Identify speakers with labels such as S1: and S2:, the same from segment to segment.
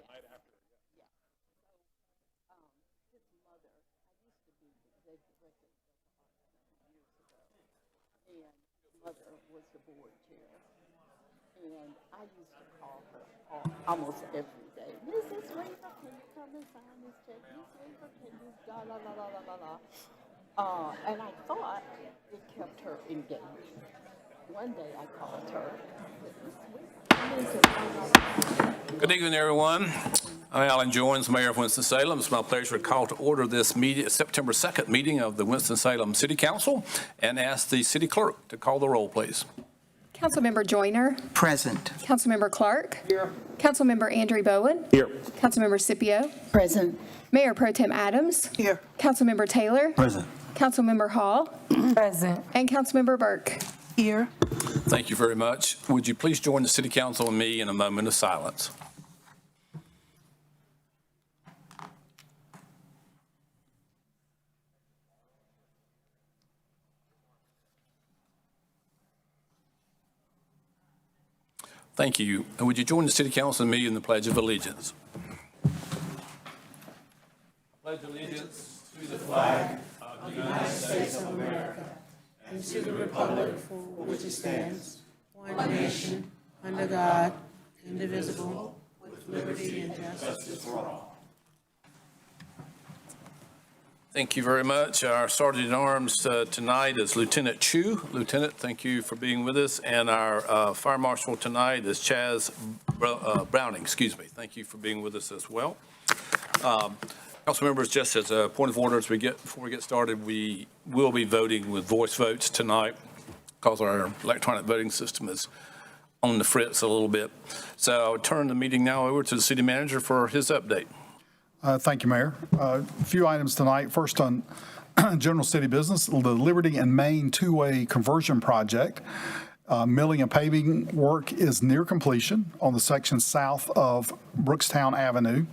S1: night after.
S2: Yeah. So, his mother, I used to be the executive director of years ago, and his mother was the board chair. And I used to call her almost every day. Mrs. Weaver, can you come and sign this check? Miss Weaver, can you la la la la la la la? And I thought it kept her engaged. One day I called her.
S1: Good evening, everyone. I'm Alan Jones, Mayor of Winston-Salem. It's my pleasure to call to order this meeting, September 2nd meeting of the Winston-Salem City Council, and ask the city clerk to call the roll, please.
S3: Councilmember Joyner.
S4: Present.
S3: Councilmember Clark.
S2: Here.
S3: Councilmember Andrew Bowen.
S1: Here.
S3: Councilmember Scipio.
S2: Present.
S3: Mayor Pro Tem Adams.
S4: Here.
S3: Councilmember Taylor.
S4: Present.
S3: Councilmember Hall.
S5: Present.
S3: And Councilmember Burke.
S4: Here.
S1: Thank you very much. Would you please join the city council and me in a moment of silence? Thank you. And would you join the city council and me in the Pledge of Allegiance? Pledge allegiance to the flag of the United States of America
S5: And to the republic for which it stands, one nation, under God, indivisible, with liberty and justice for all.
S1: Thank you very much. Our Sergeant at Arms tonight is Lieutenant Chu. Lieutenant, thank you for being with us. And our Fire Marshal tonight is Chaz Browning. Excuse me. Thank you for being with us as well. Council members, just as a point of order, before we get started, we will be voting with voice votes tonight because our electronic voting system is on the fritz a little bit. So I'll turn the meeting now over to the city manager for his update.
S6: Thank you, Mayor. A few items tonight. First on general city business, the Liberty and Main two-way conversion project. Milling and paving work is near completion on the section south of Brookstown Avenue.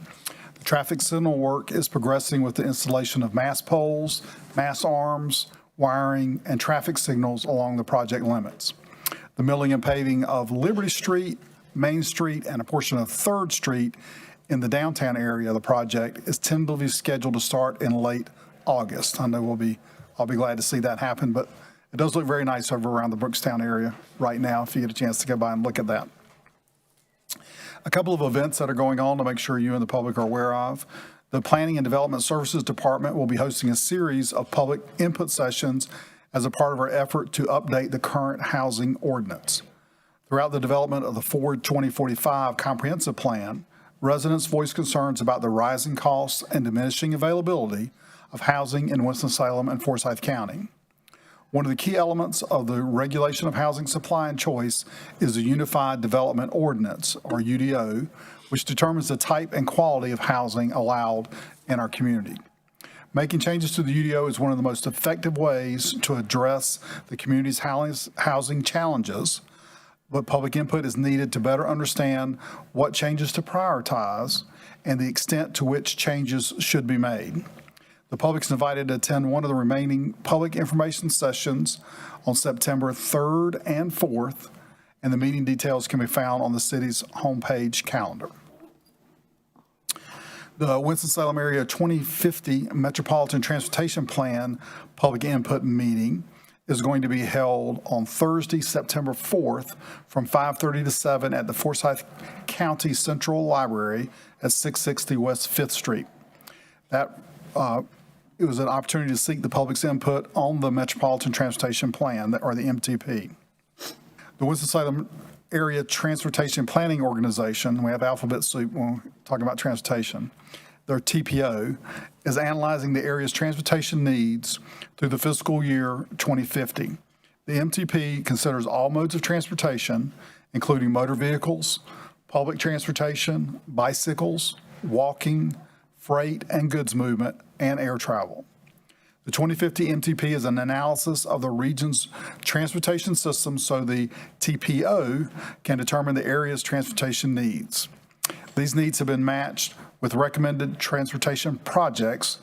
S6: The traffic signal work is progressing with the installation of mast poles, mast arms, wiring, and traffic signals along the project limits. The milling and paving of Liberty Street, Main Street, and a portion of 3rd Street in the downtown area of the project is tentatively scheduled to start in late August. I know I'll be glad to see that happen, but it does look very nice over around the Brookstown area right now if you get a chance to go by and look at that. A couple of events that are going on to make sure you and the public are aware of. The Planning and Development Services Department will be hosting a series of public input sessions as a part of our effort to update the current housing ordinance. Throughout the development of the Forward 2045 Comprehensive Plan, residents voiced concerns about the rising costs and diminishing availability of housing in Winston-Salem and Forsyth County. One of the key elements of the regulation of housing supply and choice is the Unified Development Ordinance, or UDO, which determines the type and quality of housing allowed in our community. Making changes to the UDO is one of the most effective ways to address the community's housing challenges, but public input is needed to better understand what changes to prioritize and the extent to which changes should be made. The public is invited to attend one of the remaining public information sessions on September 3rd and 4th, and the meeting details can be found on the city's homepage calendar. The Winston-Salem Area 2050 Metropolitan Transportation Plan public input meeting is going to be held on Thursday, September 4th from 5:30 to 7 at the Forsyth County Central Library at 660 West 5th Street. It was an opportunity to seek the public's input on the Metropolitan Transportation Plan, or the MTP. The Winston-Salem Area Transportation Planning Organization, we have alphabet soup when we're talking about transportation, their TPO, is analyzing the area's transportation needs through the fiscal year 2050. The MTP considers all modes of transportation, including motor vehicles, public transportation, bicycles, walking, freight and goods movement, and air travel. The 2050 MTP is an analysis of the region's transportation system so the TPO can determine the area's transportation needs. These needs have been matched with recommended transportation projects,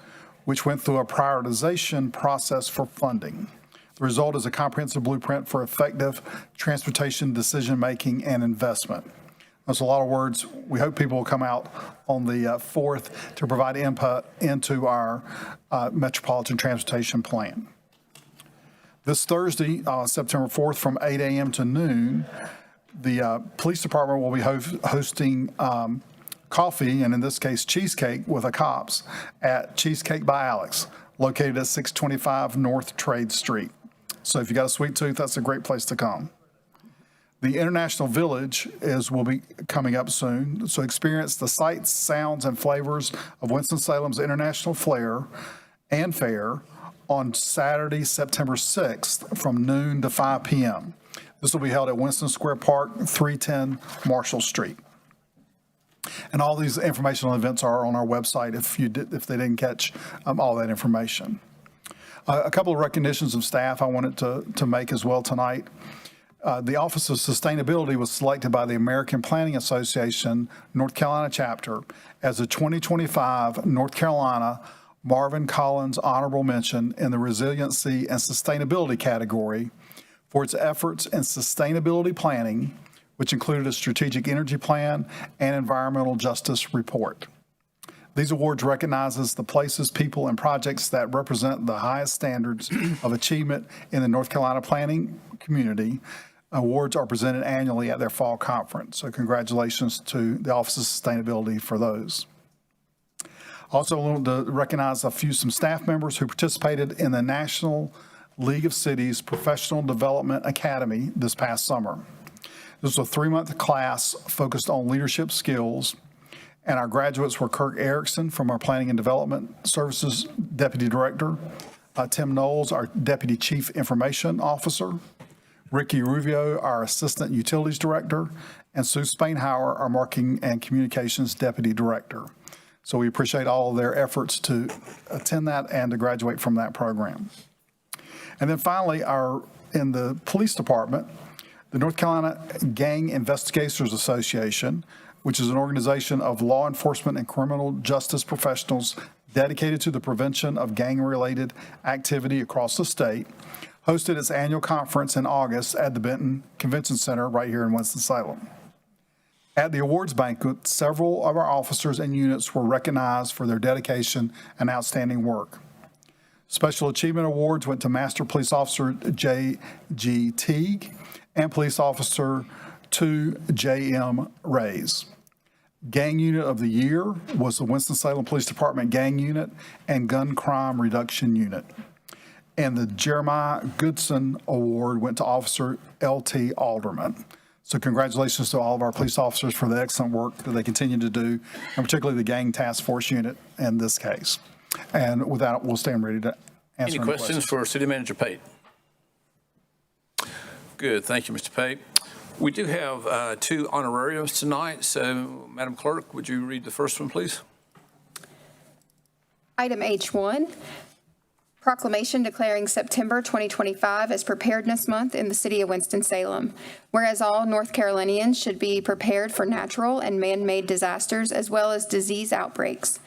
S6: which went through a prioritization process for funding. The result is a comprehensive blueprint for effective transportation decision-making and investment. That's a lot of words. We hope people will come out on the 4th to provide input into our Metropolitan Transportation Plan. This Thursday, September 4th, from 8 a.m. to noon, the police department will be hosting coffee, and in this case, cheesecake with the cops at Cheesecake by Alex, located at 625 North Trade Street. So if you got a sweet tooth, that's a great place to come. The International Village will be coming up soon, so experience the sights, sounds, and flavors of Winston-Salem's International Flair and Fair on Saturday, September 6th from noon to 5 p.m. This will be held at Winston Square Park, 310 Marshall Street. And all these informational events are on our website if they didn't catch all that information. A couple of recognitions of staff I wanted to make as well tonight. The Office of Sustainability was selected by the American Planning Association North Carolina chapter as the 2025 North Carolina Marvin Collins Honorable Mention in the Resiliency and Sustainability category for its efforts in sustainability planning, which included a strategic energy plan and environmental justice report. These awards recognizes the places, people, and projects that represent the highest standards of achievement in the North Carolina planning community. Awards are presented annually at their fall conference. So congratulations to the Office of Sustainability for those. Also, I want to recognize some staff members who participated in the National League of Cities Professional Development Academy this past summer. This was a 3-month class focused on leadership skills, and our graduates were Kirk Erickson from our Planning and Development Services Deputy Director, Tim Knowles, our Deputy Chief Information Officer, Ricky Ruvio, our Assistant Utilities Director, and Sue Spainhauer, our Marketing and Communications Deputy Director. So we appreciate all of their efforts to attend that and to graduate from that program. And then finally, in the police department, the North Carolina Gang Investigators Association, which is an organization of law enforcement and criminal justice professionals dedicated to the prevention of gang-related activity across the state, hosted its annual conference in August at the Benton Convention Center right here in Winston-Salem. At the awards banquet, several of our officers and units were recognized for their dedication and outstanding work. Special Achievement Awards went to Master Police Officer J.G. Teague and Police Officer 2 J.M. Rays. Gang Unit of the Year was the Winston-Salem Police Department Gang Unit and Gun Crime Reduction Unit. And the Jeremiah Goodson Award went to Officer L.T. Alderman. So congratulations to all of our police officers for the excellent work that they continue to do, and particularly the Gang Task Force Unit in this case. And with that, we'll stand ready to answer
S1: Any questions for City Manager Pate? Good, thank you, Mr. Pate. We do have 2 honorariums tonight, so Madam Clerk, would you read the first one, please?
S3: Item H1, proclamation declaring September 2025 as Preparedness Month in the City of Winston-Salem. Whereas all North Carolinians should be prepared for natural and man-made disasters as well as disease outbreaks.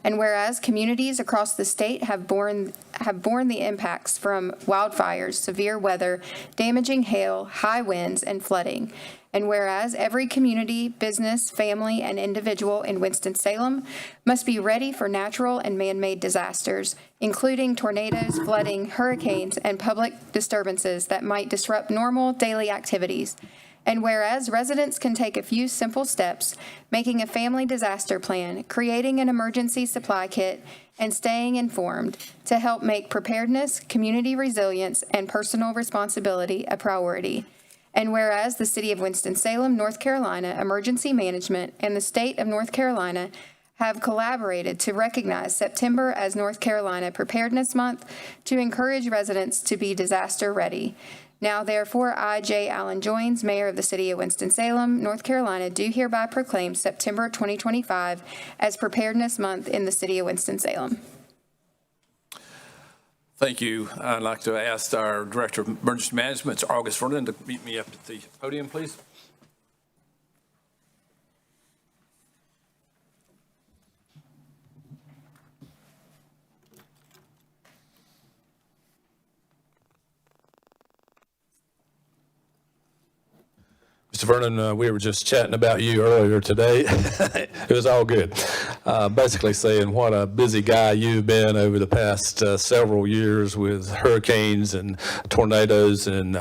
S3: And whereas communities across the state have borne the impacts from wildfires, severe weather, damaging hail, high winds, and flooding. And whereas every community, business, family, and individual in Winston-Salem must be ready for natural and man-made disasters, including tornadoes, flooding, hurricanes, and public disturbances that might disrupt normal daily activities. And whereas residents can take a few simple steps, making a family disaster plan, creating an emergency supply kit, and staying informed to help make preparedness, community resilience, and personal responsibility a priority. And whereas the City of Winston-Salem, North Carolina Emergency Management and the State of North Carolina have collaborated to recognize September as North Carolina Preparedness Month to encourage residents to be disaster ready. Now, therefore, I, J. Allen Joines, Mayor of the City of Winston-Salem, North Carolina, do hereby proclaim September 2025 as Preparedness Month in the City of Winston-Salem.
S1: Thank you. I'd like to ask our Director of Emergency Management, August Vernon, to meet me up at the podium, please. Mr. Vernon, we were just chatting about you earlier today. It was all good. Basically saying what a busy guy you've been over the past several years with hurricanes and tornadoes and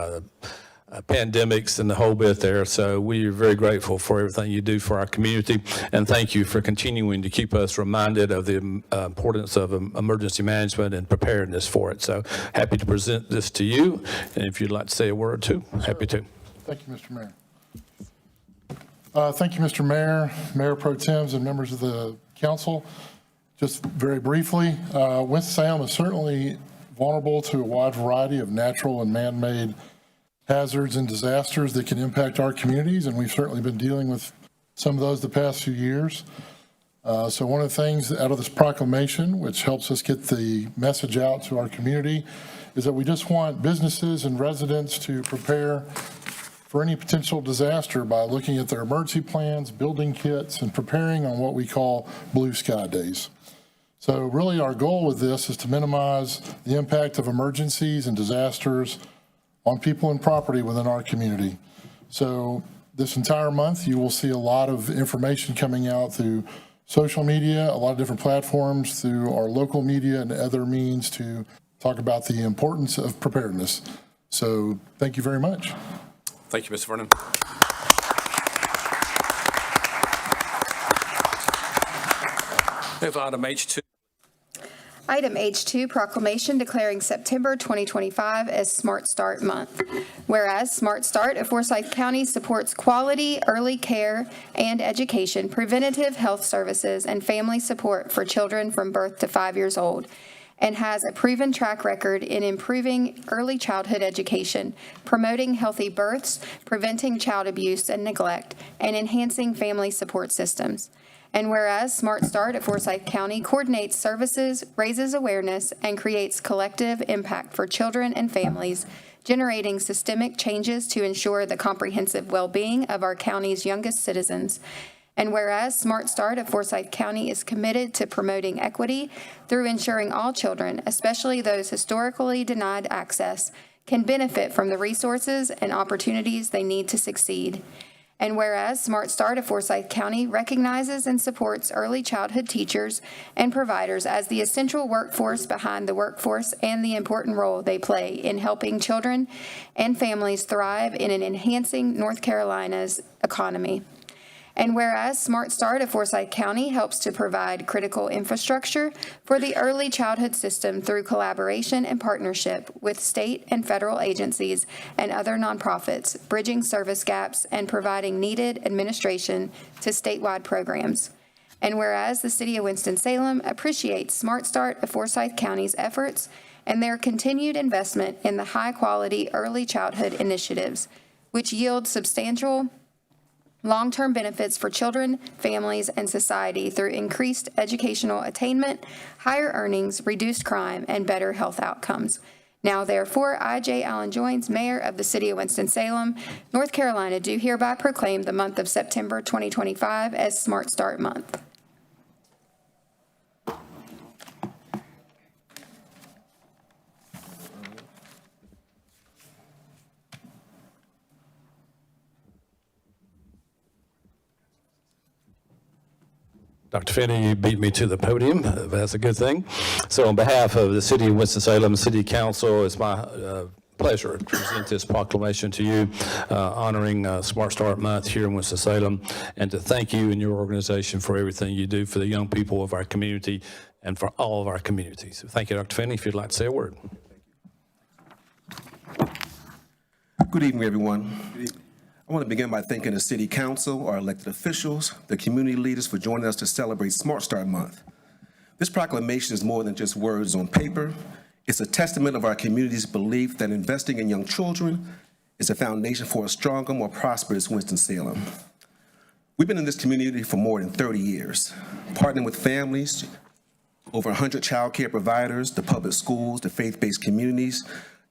S1: pandemics and the whole bit there. So we are very grateful for everything you do for our community, and thank you for continuing to keep us reminded of the importance of emergency management and preparedness for it. So happy to present this to you, and if you'd like to say a word too, happy to.
S4: Thank you, Mr. Mayor. Thank you, Mr. Mayor, Mayor Pro Tems, and members of the council. Just very briefly, Winston-Salem is certainly vulnerable to a wide variety of natural and man-made hazards and disasters that can impact our communities, and we've certainly been dealing with some of those the past few years. So one of the things out of this proclamation, which helps us get the message out to our community, is that we just want businesses and residents to prepare for any potential disaster by looking at their emergency plans, building kits, and preparing on what we call blue sky days. So really our goal with this is to minimize the impact of emergencies and disasters on people and property within our community. So this entire month, you will see a lot of information coming out through social media, a lot of different platforms, through our local media and other means to talk about the importance of preparedness. So thank you very much.
S1: Thank you, Mr. Vernon. We have item H2.
S3: Item H2, proclamation declaring September 2025 as Smart Start Month. Whereas Smart Start of Forsyth County supports quality early care and education, preventative health services, and family support for children from birth to 5 years old, and has a proven track record in improving early childhood education, promoting healthy births, preventing child abuse and neglect, and enhancing family support systems. And whereas Smart Start of Forsyth County coordinates services, raises awareness, and creates collective impact for children and families, generating systemic changes to ensure the comprehensive well-being of our county's youngest citizens. And whereas Smart Start of Forsyth County is committed to promoting equity through ensuring all children, especially those historically denied access, can benefit from the resources and opportunities they need to succeed. And whereas Smart Start of Forsyth County recognizes and supports early childhood teachers and providers as the essential workforce behind the workforce and the important role they play in helping children and families thrive in and enhancing North Carolina's economy. And whereas Smart Start of Forsyth County helps to provide critical infrastructure for the early childhood system through collaboration and partnership with state and federal agencies and other nonprofits, bridging service gaps and providing needed administration to statewide programs. And whereas the City of Winston-Salem appreciates Smart Start of Forsyth County's efforts and their continued investment in the high-quality early childhood initiatives, which yield substantial long-term benefits for children, families, and society through increased educational attainment, higher earnings, reduced crime, and better health outcomes. Now, therefore, I, J. Allen Joines, Mayor of the City of Winston-Salem, North Carolina, do hereby proclaim the month of September 2025 as Smart Start Month.
S1: Dr. Finney, you beat me to the podium. That's a good thing. So on behalf of the City of Winston-Salem City Council, it's my pleasure to present this proclamation to you honoring Smart Start Month here in Winston-Salem, and to thank you and your organization for everything you do for the young people of our community and for all of our communities. Thank you, Dr. Finney. If you'd like to say a word.
S7: Good evening, everyone. I want to begin by thanking the City Council, our elected officials, the community leaders for joining us to celebrate Smart Start Month. This proclamation is more than just words on paper. It's a testament of our community's belief that investing in young children is a foundation for a stronger, more prosperous Winston-Salem. We've been in this community for more than 30 years, partnering with families, over 100 child care providers, the public schools, the faith-based communities,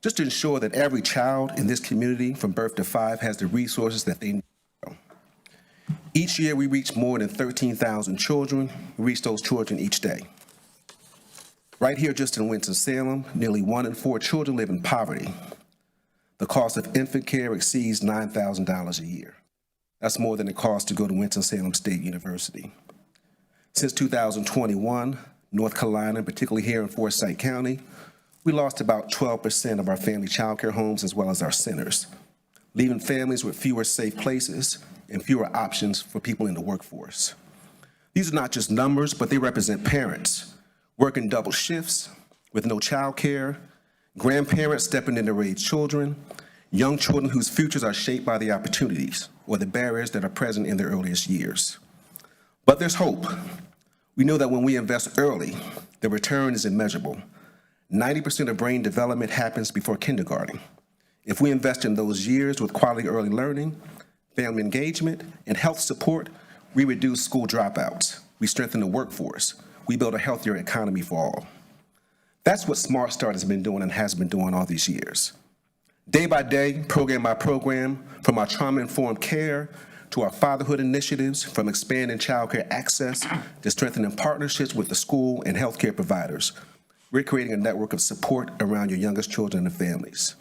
S7: just to ensure that every child in this community from birth to 5 has the resources that they need. Each year, we reach more than 13,000 children. We reach those children each day. Right here, just in Winston-Salem, nearly 1 in 4 children live in poverty. The cost of infant care exceeds $9,000 a year. That's more than it costs to go to Winston-Salem State University. Since 2021, North Carolina, particularly here in Forsyth County, we lost about 12% of our family child care homes as well as our centers, leaving families with fewer safe places and fewer options for people in the workforce. These are not just numbers, but they represent parents working double shifts with no child care, grandparents stepping in to raise children, young children whose futures are shaped by the opportunities or the barriers that are present in their earliest years. But there's hope. We know that when we invest early, the return is immeasurable. 90% of brain development happens before kindergarten. If we invest in those years with quality early learning, family engagement, and health support, we reduce school dropouts. We strengthen the workforce. We build a healthier economy for all. That's what Smart Start has been doing and has been doing all these years. Day by day, program by program, from our trauma-informed care to our fatherhood initiatives, from expanding childcare access to strengthening partnerships with the school and healthcare providers, we're creating a network of support around your youngest children and families.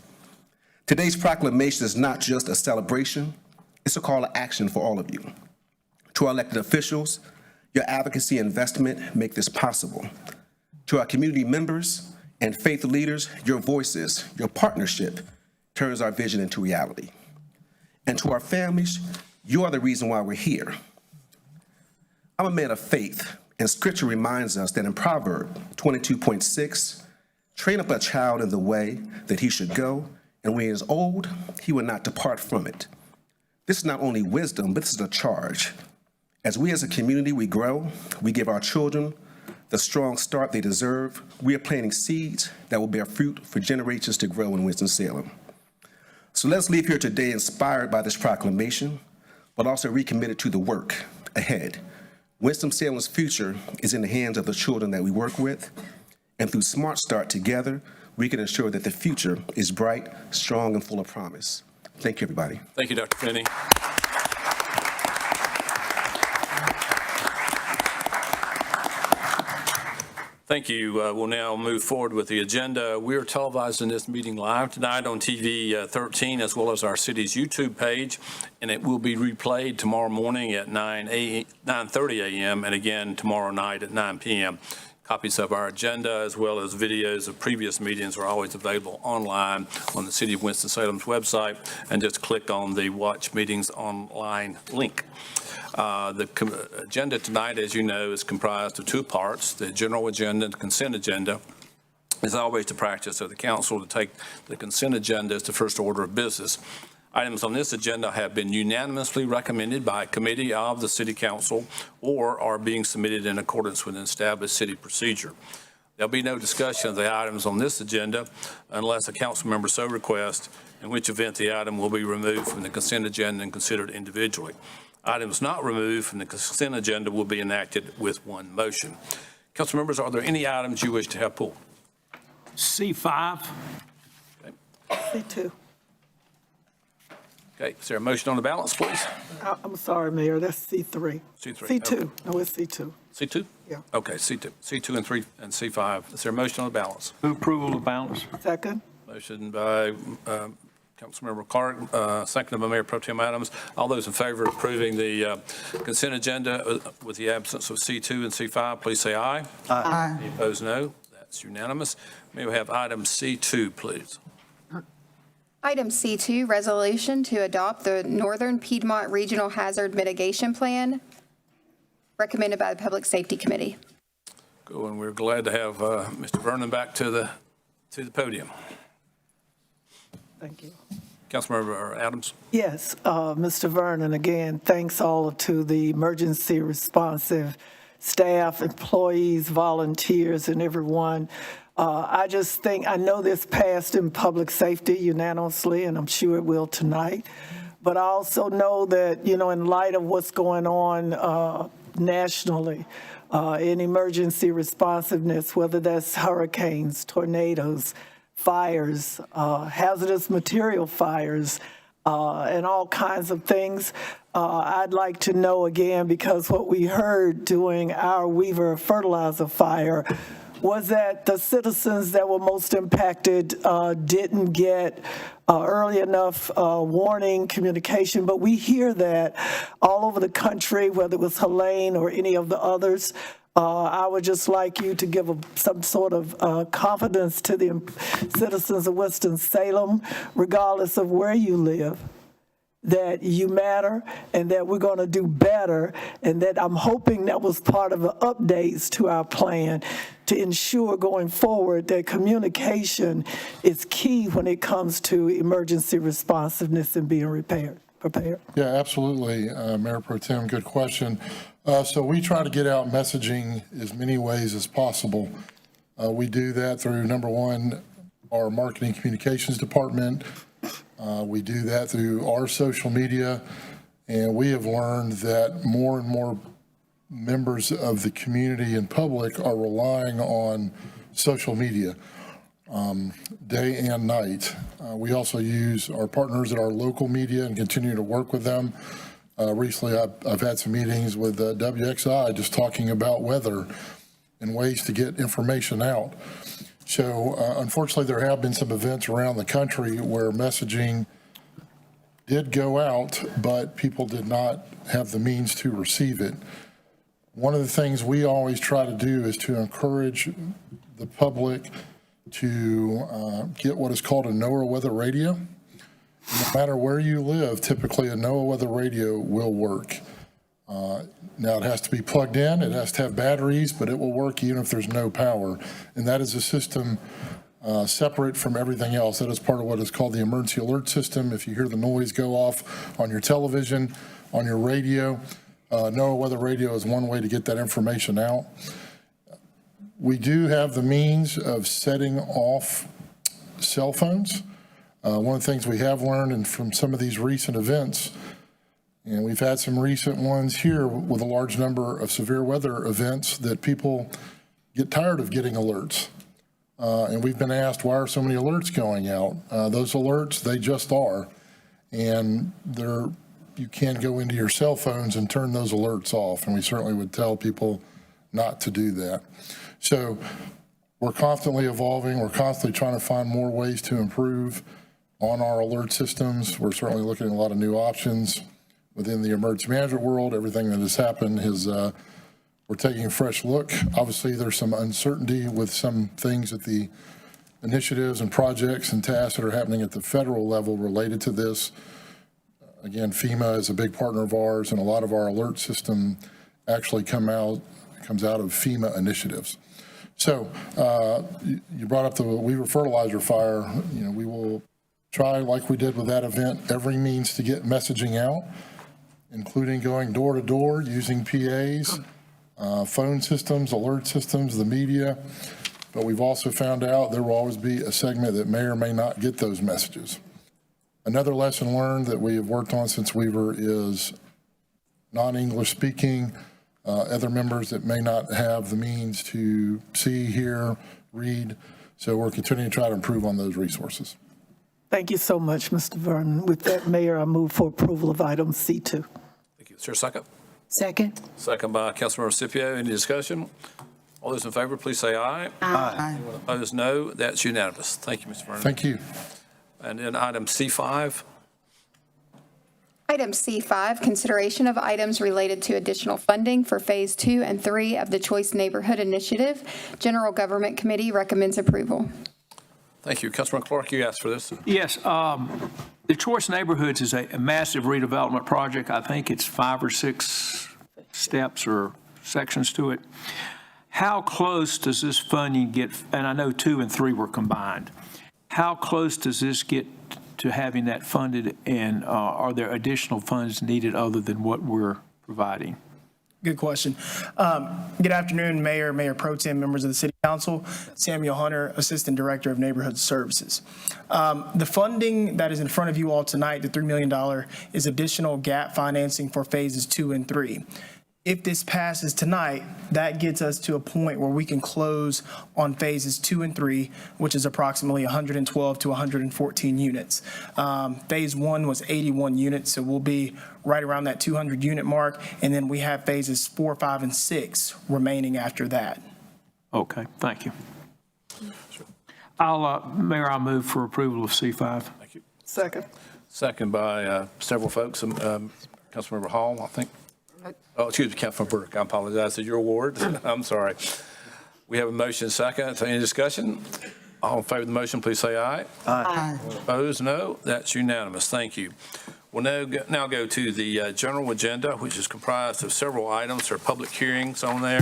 S7: Today's proclamation is not just a celebration, it's a call to action for all of you. To our elected officials, your advocacy and investment make this possible. To our community members and faith leaders, your voices, your partnership turns our vision into reality. And to our families, you are the reason why we're here. I'm a man of faith, and Scripture reminds us that in Proverbs 22:6, train up a child in the way that he should go, and when he is old, he will not depart from it. This is not only wisdom, but this is a charge. As we as a community, we grow, we give our children the strong start they deserve. We are planting seeds that will bear fruit for generations to grow in Winston-Salem. So let's leave here today inspired by this proclamation, but also recommitted to the work ahead. Winston-Salem's future is in the hands of the children that we work with, and through Smart Start together, we can ensure that the future is bright, strong, and full of promise. Thank you, everybody.
S1: Thank you, Dr. Finney. Thank you. We'll now move forward with the agenda. We are televising this meeting live tonight on TV 13 as well as our city's YouTube page, and it will be replayed tomorrow morning at 9:30 a.m. and again tomorrow night at 9 p.m. Copies of our agenda as well as videos of previous meetings are always available online on the City of Winston-Salem's website, and just click on the Watch Meetings Online link. The agenda tonight, as you know, is comprised of two parts, the general agenda and the consent agenda. It's always the practice of the council to take the consent agenda as the first order of business. Items on this agenda have been unanimously recommended by a committee of the City Council or are being submitted in accordance with an established city procedure. There'll be no discussion of the items on this agenda unless a council member so requests, in which event the item will be removed from the consent agenda and considered individually. Items not removed from the consent agenda will be enacted with one motion. Council members, are there any items you wish to have pulled?
S8: C5.
S5: C2.
S1: Okay, is there a motion on the balance, please?
S5: I'm sorry, Mayor, that's C3.
S1: C3,
S5: C2.
S1: okay.
S5: No, it's C2.
S1: C2?
S5: Yeah.
S1: Okay, C2. C2 and 3 and C5. Is there a motion on the balance?
S8: Move approval of balance.
S5: Second.
S1: Motion by Councilmember Clark, seconded by Mayor Pro Tem Adams. All those in favor of approving the consent agenda with the absence of C2 and C5, please say aye.
S5: Aye.
S1: Any opposed, no. That's unanimous. May we have item C2, please?
S3: Item C2, resolution to adopt the Northern Piedmont Regional Hazard Mitigation Plan, recommended by the Public Safety Committee.
S1: Go, and we're glad to have Mr. Vernon back to the podium.
S5: Thank you.
S1: Councilmember Adams.
S5: Yes, Mr. Vernon, again, thanks all to the emergency responsive staff, employees, volunteers, and everyone. I just think, I know this passed in public safety unanimously, and I'm sure it will tonight. But I also know that, you know, in light of what's going on nationally, in emergency responsiveness, whether that's hurricanes, tornadoes, fires, hazardous material fires, and all kinds of things. I'd like to know again, because what we heard during our Weaver fertilizer fire was that the citizens that were most impacted didn't get early enough warning, communication, but we hear that all over the country, whether it was Helene or any of the others. I would just like you to give some sort of confidence to the citizens of Winston-Salem, regardless of where you live, that you matter and that we're going to do better, and that I'm hoping that was part of the updates to our plan to ensure going forward that communication is key when it comes to emergency responsiveness and being prepared.
S4: Yeah, absolutely, Mayor Pro Tem, good question. So we try to get out messaging as many ways as possible. We do that through, number one, our marketing communications department. We do that through our social media, and we have learned that more and more members of the community and public are relying on social media day and night. We also use our partners at our local media and continue to work with them. Recently, I've had some meetings with WXI just talking about weather and ways to get information out. So unfortunately, there have been some events around the country where messaging did go out, but people did not have the means to receive it. One of the things we always try to do is to encourage the public to get what is called a NOAA weather radio. No matter where you live, typically a NOAA weather radio will work. Now it has to be plugged in, it has to have batteries, but it will work even if there's no power. And that is a system separate from everything else. That is part of what is called the emergency alert system. If you hear the noise go off on your television, on your radio, NOAA weather radio is one way to get that information out. We do have the means of setting off cell phones. One of the things we have learned and from some of these recent events, and we've had some recent ones here with a large number of severe weather events, that people get tired of getting alerts. And we've been asked, why are so many alerts going out? Those alerts, they just are. And you can go into your cell phones and turn those alerts off. And we certainly would tell people not to do that. So we're constantly evolving. We're constantly trying to find more ways to improve on our alert systems. We're certainly looking at a lot of new options within the emergency management world. Everything that has happened is we're taking a fresh look. Obviously, there's some uncertainty with some things at the initiatives and projects and tasks that are happening at the federal level related to this. Again, FEMA is a big partner of ours, and a lot of our alert system actually comes out of FEMA initiatives. So you brought up the Weaver fertilizer fire. We will try, like we did with that event, every means to get messaging out, including going door to door, using PAs, phone systems, alert systems, the media. But we've also found out there will always be a segment that may or may not get those messages. Another lesson learned that we have worked on since Weaver is non-English speaking, other members that may not have the means to see, hear, read. So we're continuing to try to improve on those resources.
S5: Thank you so much, Mr. Vernon. With that, Mayor, I move for approval of item C2.
S1: Thank you. Is there a second?
S9: Second.
S1: Second by Councilmember Scipio. Any discussion? All those in favor, please say aye.
S9: Aye.
S1: Anyone opposed, no. That's unanimous. Thank you, Mr. Vernon.
S4: Thank you.
S1: And then item C5.
S3: Item C5, consideration of items related to additional funding for Phase 2 and 3 of the Choice Neighborhood Initiative. General Government Committee recommends approval.
S1: Thank you. Councilman Clark, you asked for this.
S8: Yes, the Choice Neighborhoods is a massive redevelopment project. I think it's 5 or 6 steps or sections to it. How close does this funding get, and I know 2 and 3 were combined, how close does this get to having that funded, and are there additional funds needed other than what we're providing?
S10: Good question. Good afternoon, Mayor Pro Tem, members of the City Council. Samuel Hunter, Assistant Director of Neighborhood Services. The funding that is in front of you all tonight, the $3 million, is additional gap financing for phases 2 and 3. If this passes tonight, that gets us to a point where we can close on phases 2 and 3, which is approximately 112 to 114 units. Phase 1 was 81 units, so we'll be right around that 200 unit mark. And then we have phases 4, 5, and 6 remaining after that.
S8: Okay, thank you. Mayor, I'll move for approval of C5.
S1: Thank you.
S5: Second.
S1: Second by several folks, Councilmember Hall, I think. Oh, excuse me, Councilmember Burke, I apologize. Is your ward? I'm sorry. We have a motion second. Any discussion? All in favor of the motion, please say aye.
S5: Aye.
S1: Opposed, no. That's unanimous. Thank you. We'll now go to the general agenda, which is comprised of several items. There are public hearings on there.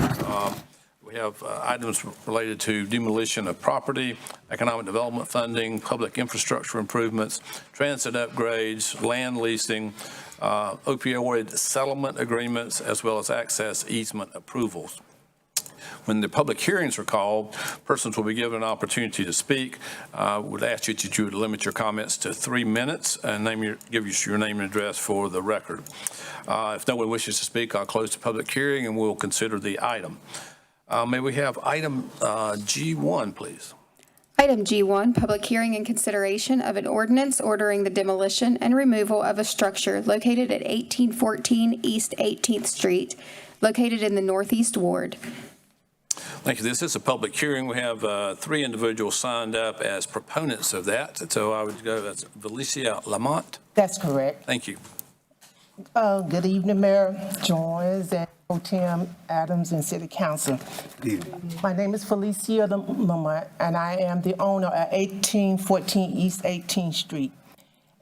S1: We have items related to demolition of property, economic development funding, public infrastructure improvements, transit upgrades, land leasing, opioid settlement agreements, as well as access easement approvals. When the public hearings are called, persons will be given an opportunity to speak. Would ask you that you would limit your comments to 3 minutes and give us your name and address for the record. If no one wishes to speak, I'll close the public hearing and we'll consider the item. May we have item G1, please?
S3: Item G1, public hearing and consideration of an ordinance ordering the demolition and removal of a structure located at 1814 East 18th Street, located in the Northeast Ward.
S1: Thank you. This is a public hearing. We have 3 individuals signed up as proponents of that. So I would go as Valicia Lamont.
S9: That's correct.
S1: Thank you.
S9: Good evening, Mayor Jones and Pro Tem Adams and City Council. My name is Felicia Lamont, and I am the owner of 1814 East 18th Street.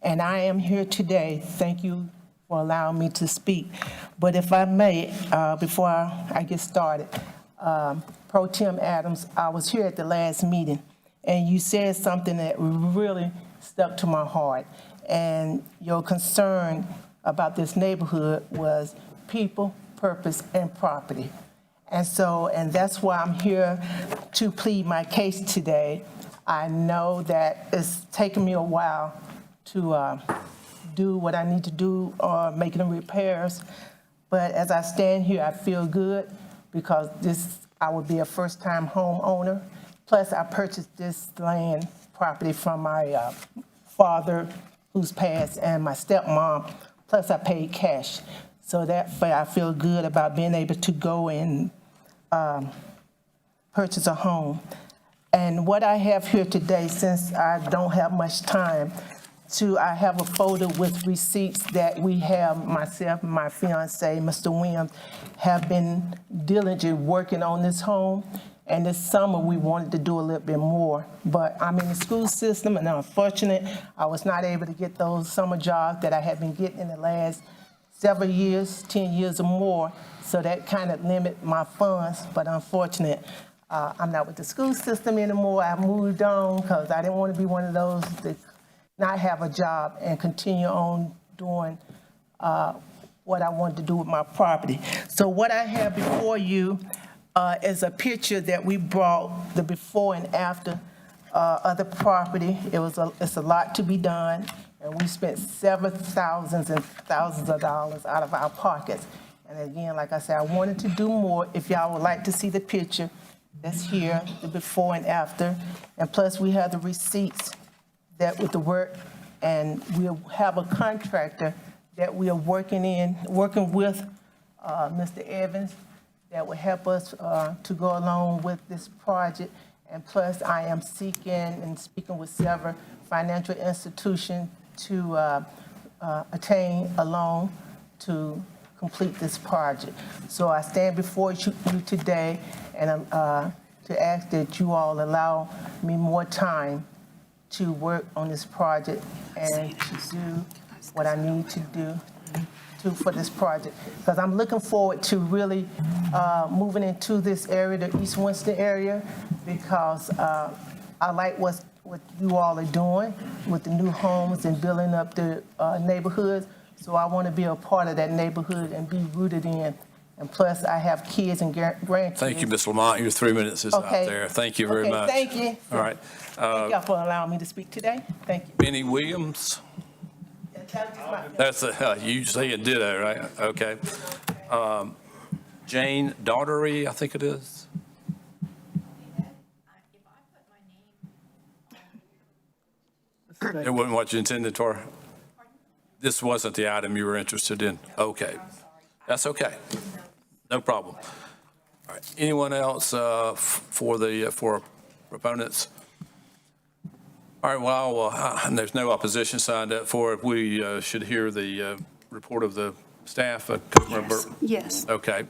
S9: And I am here today. Thank you for allowing me to speak. But if I may, before I get started, Pro Tem Adams, I was here at the last meeting, and you said something that really stuck to my heart. And your concern about this neighborhood was people, purpose, and property. And that's why I'm here to plead my case today. I know that it's taken me a while to do what I need to do, making the repairs. But as I stand here, I feel good because I would be a first-time homeowner. Plus, I purchased this land property from my father, who's passed, and my stepmom. Plus, I paid cash. So I feel good about being able to go and purchase a home. And what I have here today, since I don't have much time, I have a folder with receipts that we have, myself and my fiance, Mr. Williams, have been diligent working on this home. And this summer, we wanted to do a little bit more. But I'm in the school system, and unfortunately, I was not able to get those summer jobs that I had been getting in the last several years, 10 years or more. So that kind of limited my funds. But unfortunately, I'm not with the school system anymore. I moved on because I didn't want to be one of those that not have a job and continue on doing what I wanted to do with my property. So what I have before you is a picture that we brought, the before and after of the property. It's a lot to be done, and we spent several thousands and thousands of dollars out of our pockets. And again, like I said, I wanted to do more. If y'all would like to see the picture, that's here, the before and after. And plus, we have the receipts that with the work, and we'll have a contractor that we are working with, Mr. Evans, that will help us to go along with this project. And plus, I am seeking and speaking with several financial institutions to attain a loan to complete this project. So I stand before you today and to ask that you all allow me more time to work on this project and to do what I need to do for this project. Because I'm looking forward to really moving into this area, the East Winston area, because I like what you all are doing with the new homes and building up the neighborhoods. So I want to be a part of that neighborhood and be rooted in. And plus, I have kids and grandkids.
S1: Thank you, Ms. Lamont. Your 3 minutes is out there. Thank you very much.
S9: Thank you.
S1: All right.
S9: Thank y'all for allowing me to speak today. Thank you.
S1: Benny Williams. That's you say a ditto, right? Okay. Jane Daughtery, I think it is. It wasn't what you intended for? This wasn't the item you were interested in? Okay. That's okay. No problem. All right. Anyone else for proponents? All right, well, and there's no opposition signed up for it. We should hear the report of the staff.
S11: Yes.
S1: Okay.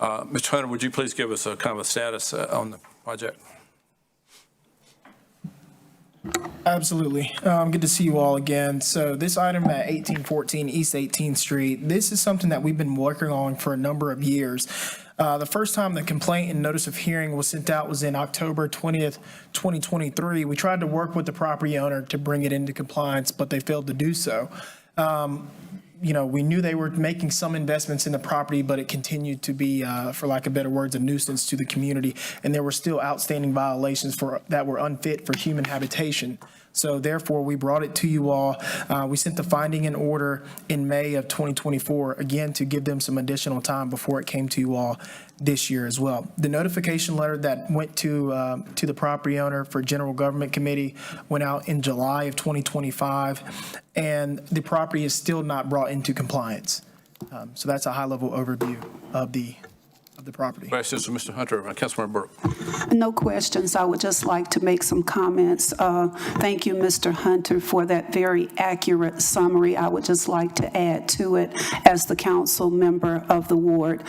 S1: Mr. Hunter, would you please give us a kind of a status on the project?
S10: Absolutely. Good to see you all again. So this item at 1814 East 18th Street, this is something that we've been working on for a number of years. The first time the complaint and notice of hearing was sent out was in October 20th, 2023. We tried to work with the property owner to bring it into compliance, but they failed to do so. We knew they were making some investments in the property, but it continued to be, for lack of better words, a nuisance to the community. And there were still outstanding violations that were unfit for human habitation. So therefore, we brought it to you all. We sent the finding in order in May of 2024, again, to give them some additional time before it came to you all this year as well. The notification letter that went to the property owner for General Government Committee went out in July of 2025, and the property is still not brought into compliance. So that's a high-level overview of the property.
S1: Questions from Mr. Hunter and Councilmember Burke?
S11: No questions. I would just like to make some comments. Thank you, Mr. Hunter, for that very accurate summary. I would just like to add to it as the council member of the ward.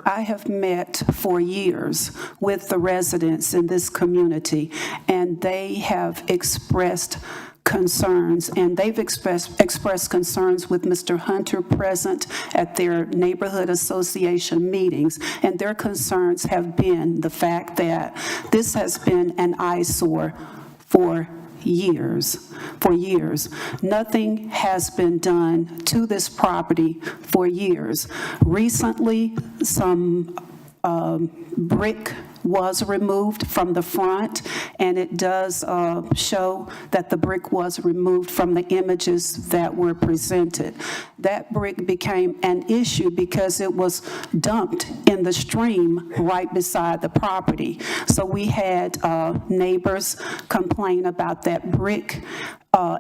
S11: I have met for years with the residents in this community, and they have expressed concerns, and they've expressed concerns with Mr. Hunter present at their neighborhood association meetings, and their concerns have been the fact that this has been an eyesore for years. Nothing has been done to this property for years. Recently, some brick was removed from the front, and it does show that the brick was removed from the images that were presented. That brick became an issue because it was dumped in the stream right beside the property. So we had neighbors complain about that brick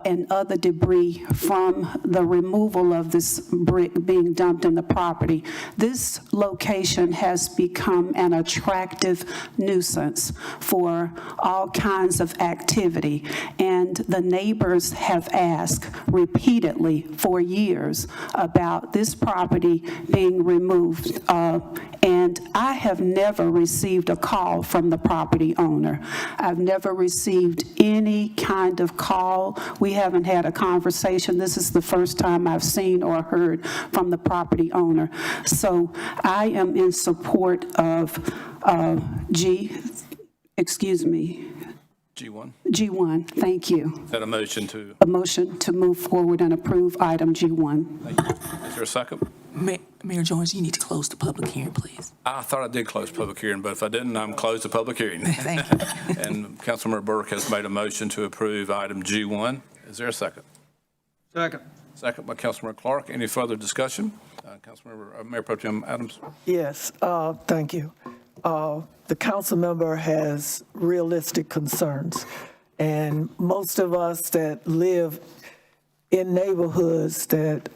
S11: and other debris from the removal of this brick being dumped in the property. This location has become an attractive nuisance for all kinds of activity, and the neighbors have asked repeatedly for years about this property being removed, and I have never received a call from the property owner. I've never received any kind of call. We haven't had a conversation. This is the first time I've seen or heard from the property owner. So I am in support of G1, thank you.
S1: Is that a motion to?
S11: A motion to move forward and approve item G1.
S1: Thank you. Is there a second?
S12: Mayor Jones, you need to close the public hearing, please.
S1: I thought I did close public hearing, but if I didn't, I'm closed the public hearing.
S12: Thank you.
S1: And Councilmember Burke has made a motion to approve item G1. Is there a second?
S8: Second.
S1: Second by Councilmember Clark. Any further discussion? Mayor Pro Tem Adams.
S5: Yes, thank you. The council member has realistic concerns, and most of us that live in neighborhoods that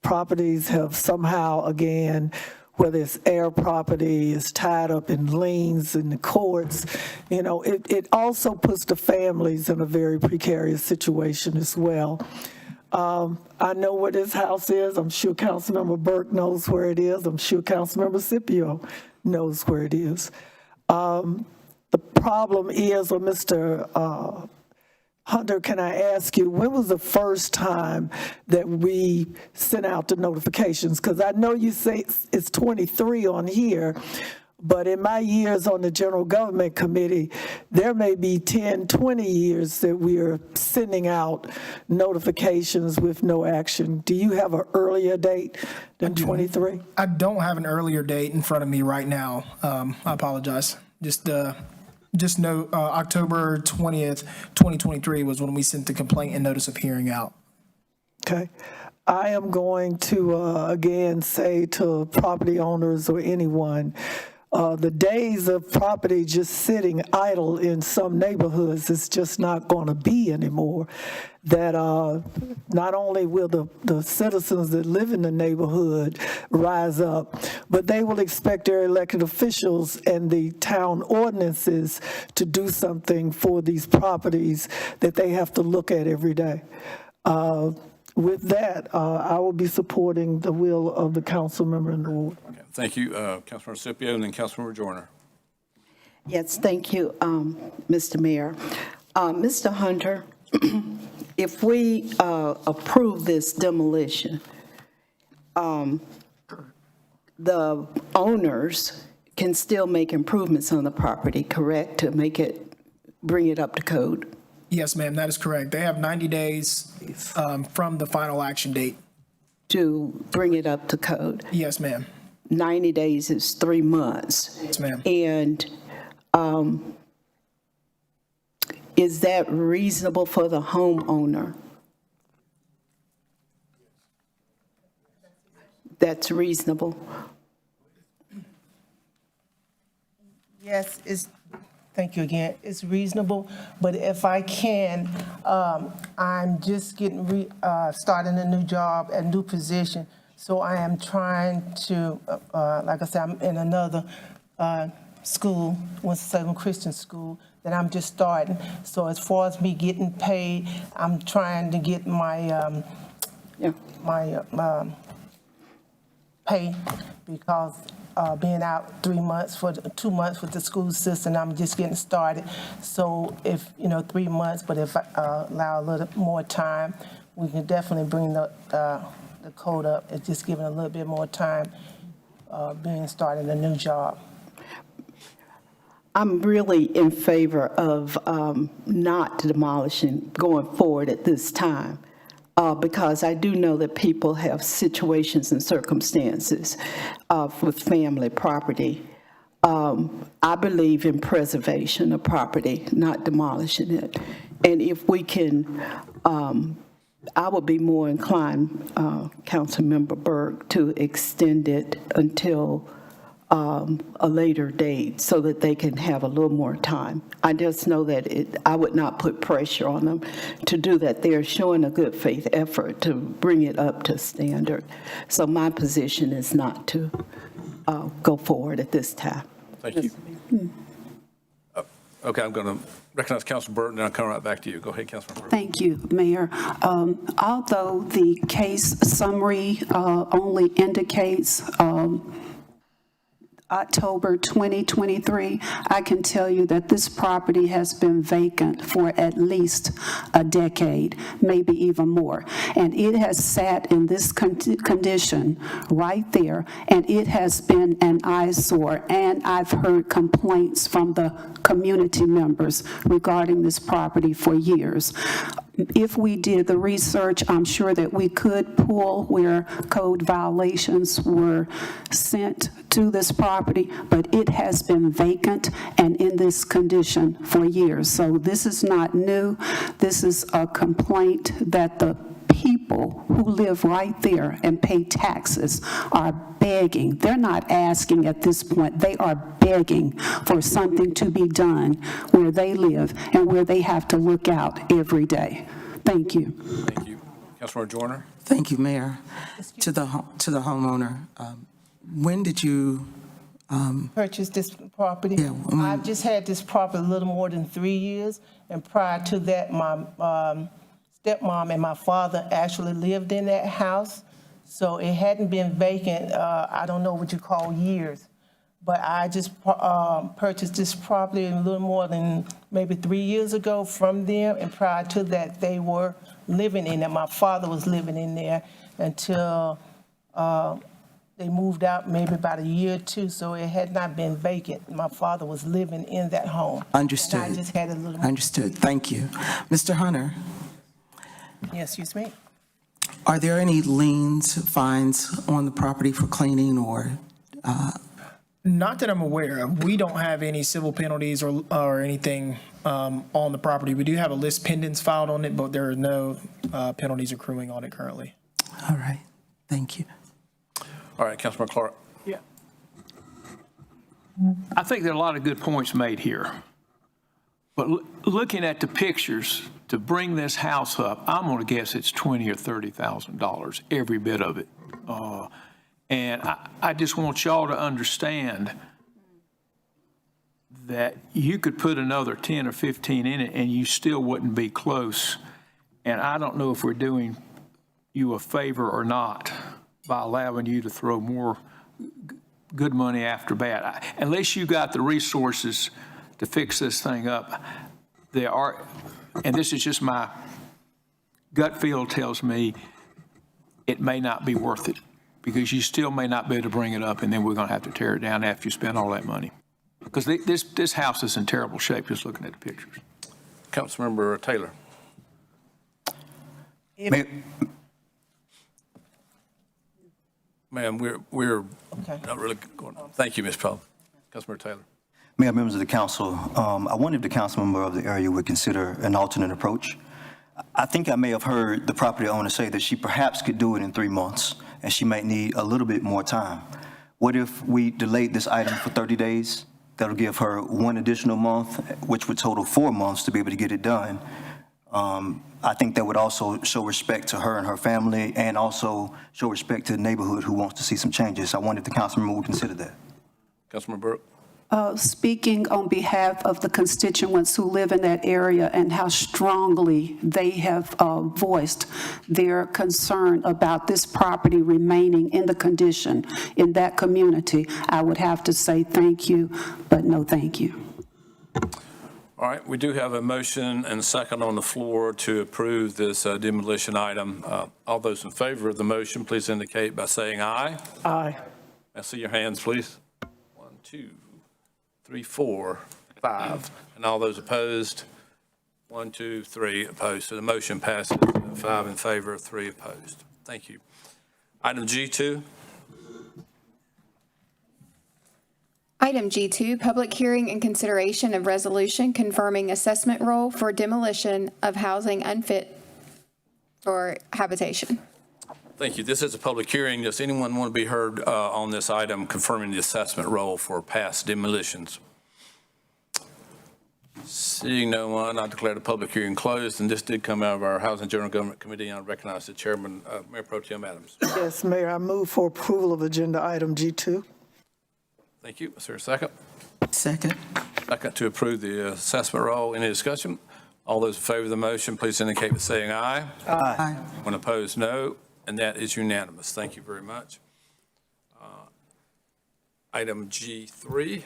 S5: properties have somehow, again, whether it's air property, is tied up in liens in the courts, it also puts the families in a very precarious situation as well. I know where this house is. I'm sure Councilmember Burke knows where it is. I'm sure Councilmember Scipio knows where it is. The problem is, or Mr. Hunter, can I ask you, when was the first time that we sent out the notifications? Because I know you say it's 23 on here, but in my years on the General Government Committee, there may be 10, 20 years that we are sending out notifications with no action. Do you have an earlier date than 23?
S10: I don't have an earlier date in front of me right now. I apologize. Just know October 20th, 2023 was when we sent the complaint and notice of hearing out.
S5: Okay. I am going to, again, say to property owners or anyone, The days of property just sitting idle in some neighborhoods is just not going to be anymore. That not only will the citizens that live in the neighborhood rise up, but they will expect their elected officials and the town ordinances to do something for these properties that they have to look at every day. With that, I will be supporting the will of the council member in the ward.
S1: Okay, thank you, Councilmember Scipio, and then Councilmember Joyner.
S13: Yes, thank you, Mr. Mayor. Mr. Hunter, if we approve this demolition, the owners can still make improvements on the property, correct, to bring it up to code?
S10: Yes, ma'am, that is correct. They have 90 days from the final action date.
S13: To bring it up to code?
S10: Yes, ma'am.
S13: 90 days is 3 months.
S10: Yes, ma'am.
S13: And is that reasonable for the homeowner? That's reasonable?
S9: Yes, thank you again. It's reasonable, but if I can, I'm just getting starting a new job, a new position. So I am trying to, like I said, I'm in another school, Winston-Salem Christian School, that I'm just starting. So as far as me getting paid, I'm trying to get my pay, because being out 2 months with the school system, I'm just getting started. So if, 3 months, but if I allow a little more time, we can definitely bring the code up. It's just giving a little bit more time being starting a new job.
S13: I'm really in favor of not demolishing going forward at this time. Because I do know that people have situations and circumstances with family property. I believe in preservation of property, not demolishing it. And if we can, I would be more inclined, Councilmember Burke, to extend it until a later date so that they can have a little more time. I just know that I would not put pressure on them to do that. They're showing a good faith effort to bring it up to standard. So my position is not to go forward at this time.
S1: Thank you. Okay, I'm going to recognize Councilor Burton, and I'll come right back to you. Go ahead, Councilor Burton.
S11: Thank you, Mayor. Although the case summary only indicates October 2023, I can tell you that this property has been vacant for at least a decade, maybe even more. And it has sat in this condition right there, and it has been an eyesore. And I've heard complaints from the community members regarding this property for years. If we did the research, I'm sure that we could pull where code violations were sent to this property, but it has been vacant and in this condition for years. So this is not new. This is a complaint that the people who live right there and pay taxes are begging. They're not asking at this point. They are begging for something to be done where they live and where they have to look out every day. Thank you.
S1: Thank you. Councilor Joyner.
S12: Thank you, Mayor. To the homeowner, when did you
S9: Purchase this property?
S12: Yeah,
S9: I've just had this property a little more than 3 years, and prior to that, my stepmom and my father actually lived in that house, so it hadn't been vacant, I don't know what you call years, but I just purchased this property a little more than maybe 3 years ago from them, and prior to that, they were living in it. My father was living in there until they moved out maybe about a year or two, so it had not been vacant. My father was living in that home.
S12: understood?
S9: And I just had a little.
S12: Understood. Thank you. Mr. Hunter,
S9: Yes, excuse me?
S12: are there any liens, fines on the property for cleaning or?
S10: Not that I'm aware of. We don't have any civil penalties or anything on the property. We do have a list pendants filed on it, but there are no penalties accruing on it currently.
S12: All right. Thank you.
S1: All right, Councilman Clark.
S10: Yeah.
S8: I think there are a lot of good points made here. But looking at the pictures, to bring this house up, I'm going to guess it's $20,000 or $30,000, every bit of it. And I just want y'all to understand that you could put another 10 or 15 in it and you still wouldn't be close. And I don't know if we're doing you a favor or not by allowing you to throw more good money after bad. Unless you got the resources to fix this thing up, there are, and this is just my gut feel tells me it may not be worth it, because you still may not be able to bring it up, and then we're going to have to tear it down after you spend all that money. Because this house is in terrible shape, just looking at the pictures.
S1: Councilmember Taylor. Ma'am, we're not really going. Thank you, Ms. Powell. Councilmember Taylor.
S14: Mayor, members of the council, I wonder if the council member of the area would consider an alternate approach. I think I may have heard the property owner say that she perhaps could do it in 3 months, and she might need a little bit more time. What if we delayed this item for 30 days? That'll give her 1 additional month, which would total 4 months to be able to get it done. I think that would also show respect to her and her family, and also show respect to the neighborhood who wants to see some changes. I wonder if the council member would consider that.
S1: Councilmember Burke.
S11: Speaking on behalf of the constituents who live in that area and how strongly they have voiced their concern about this property remaining in the condition in that community, I would have to say thank you, but no thank you.
S1: All right, we do have a motion and a second on the floor to approve this demolition item. All those in favor of the motion, please indicate by saying aye.
S5: Aye.
S1: I see your hands, please. 1, 2, 3, 4, 5. And all those opposed? 1, 2, 3 opposed. So the motion passes, 5 in favor, 3 opposed. Thank you. Item G2.
S3: Item G2, public hearing and consideration of resolution confirming assessment role for demolition of housing unfit for habitation.
S1: Thank you. This is a public hearing. Does anyone want to be heard on this item confirming the assessment role for past demolitions? Seeing no one, I declare the public hearing closed, and this did come out of our Housing and General Government Committee, and I recognize the chairman, Mayor Pro Tem Adams.
S5: Yes, Mayor, I move for approval of agenda item G2.
S1: Thank you. Is there a second?
S12: Second.
S1: Second to approve the assessment role. Any discussion? All those in favor of the motion, please indicate by saying aye.
S12: Aye.
S1: When opposed, no. And that is unanimous. Thank you very much. Item G3.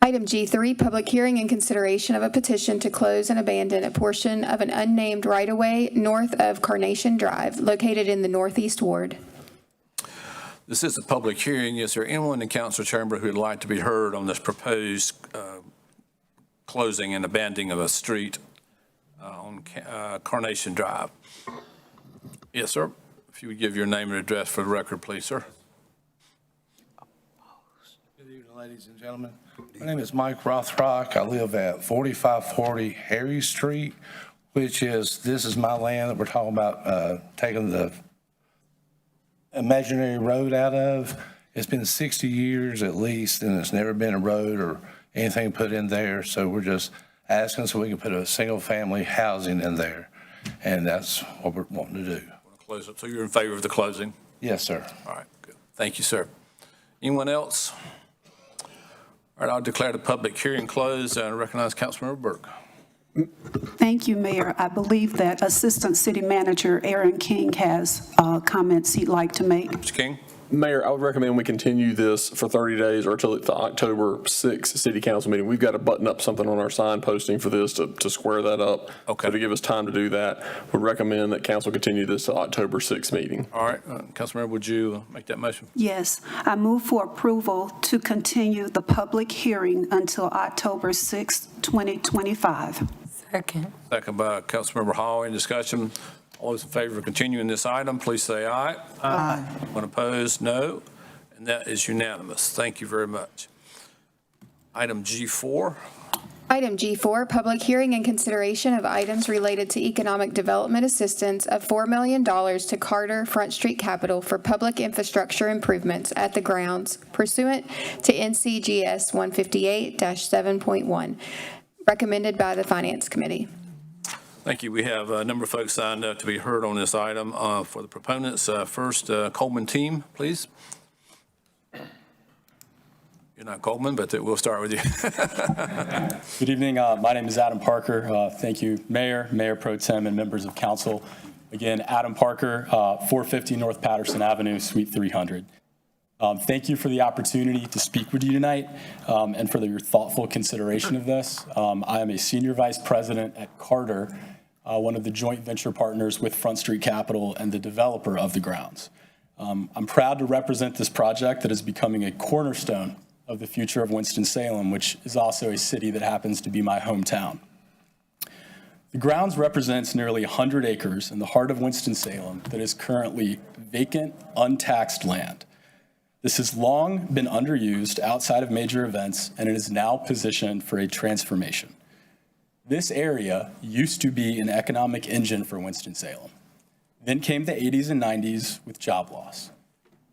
S3: Item G3, public hearing and consideration of a petition to close and abandon a portion of an unnamed right-of-way north of Carnation Drive, located in the Northeast Ward.
S1: This is a public hearing. Is there anyone in the council chamber who would like to be heard on this proposed closing and abandoning of a street on Carnation Drive? Yes, sir. If you would give your name and address for the record, please, sir.
S15: Good evening, ladies and gentlemen. My name is Mike Rothrock. I live at 4540 Harry Street, which is, this is my land that we're talking about taking the imaginary road out of. It's been 60 years at least, and it's never been a road or anything put in there. So we're just asking so we can put a single family housing in there. And that's what we're wanting to do.
S1: Close it. So you're in favor of the closing?
S15: Yes, sir.
S1: All right, good. Thank you, sir. Anyone else? All right, I'll declare the public hearing closed and recognize Councilmember Burke.
S11: Thank you, Mayor. I believe that Assistant City Manager Aaron King has comments he'd like to make.
S1: Mr. King?
S16: Mayor, I would recommend we continue this for 30 days or until the October 6th city council meeting. We've got to button up something on our sign posting for this to square that up.
S1: Okay.
S16: So to give us time to do that, we recommend that council continue this to October 6th meeting.
S1: All right, Councilmember, would you make that motion?
S11: Yes, I move for approval to continue the public hearing until October 6th, 2025.
S12: Second.
S1: Second by Councilmember Hall. Any discussion? All those in favor of continuing this item, please say aye.
S12: Aye.
S1: When opposed, no. And that is unanimous. Thank you very much. Item G4.
S3: Item G4, public hearing and consideration of items related to economic development assistance of $4 million to Carter Front Street Capital for public infrastructure improvements at the grounds pursuant to NCGS 158-7.1, recommended by the Finance Committee.
S1: Thank you. We have a number of folks signed up to be heard on this item. For the proponents, first, Coleman team, please. You're not Coleman, but we'll start with you.
S17: Good evening. My name is Adam Parker. Thank you, Mayor, Mayor Pro Tem, and members of council. Again, Adam Parker, 450 North Patterson Avenue, Suite 300. Thank you for the opportunity to speak with you tonight and for your thoughtful consideration of this. I am a senior vice president at Carter, one of the joint venture partners with Front Street Capital and the developer of the grounds. I'm proud to represent this project that is becoming a cornerstone of the future of Winston-Salem, which is also a city that happens to be my hometown. The grounds represents nearly 100 acres in the heart of Winston-Salem that is currently vacant, untaxed land. This has long been underused outside of major events, and it is now positioned for a transformation. This area used to be an economic engine for Winston-Salem. Then came the 80s and 90s with job loss.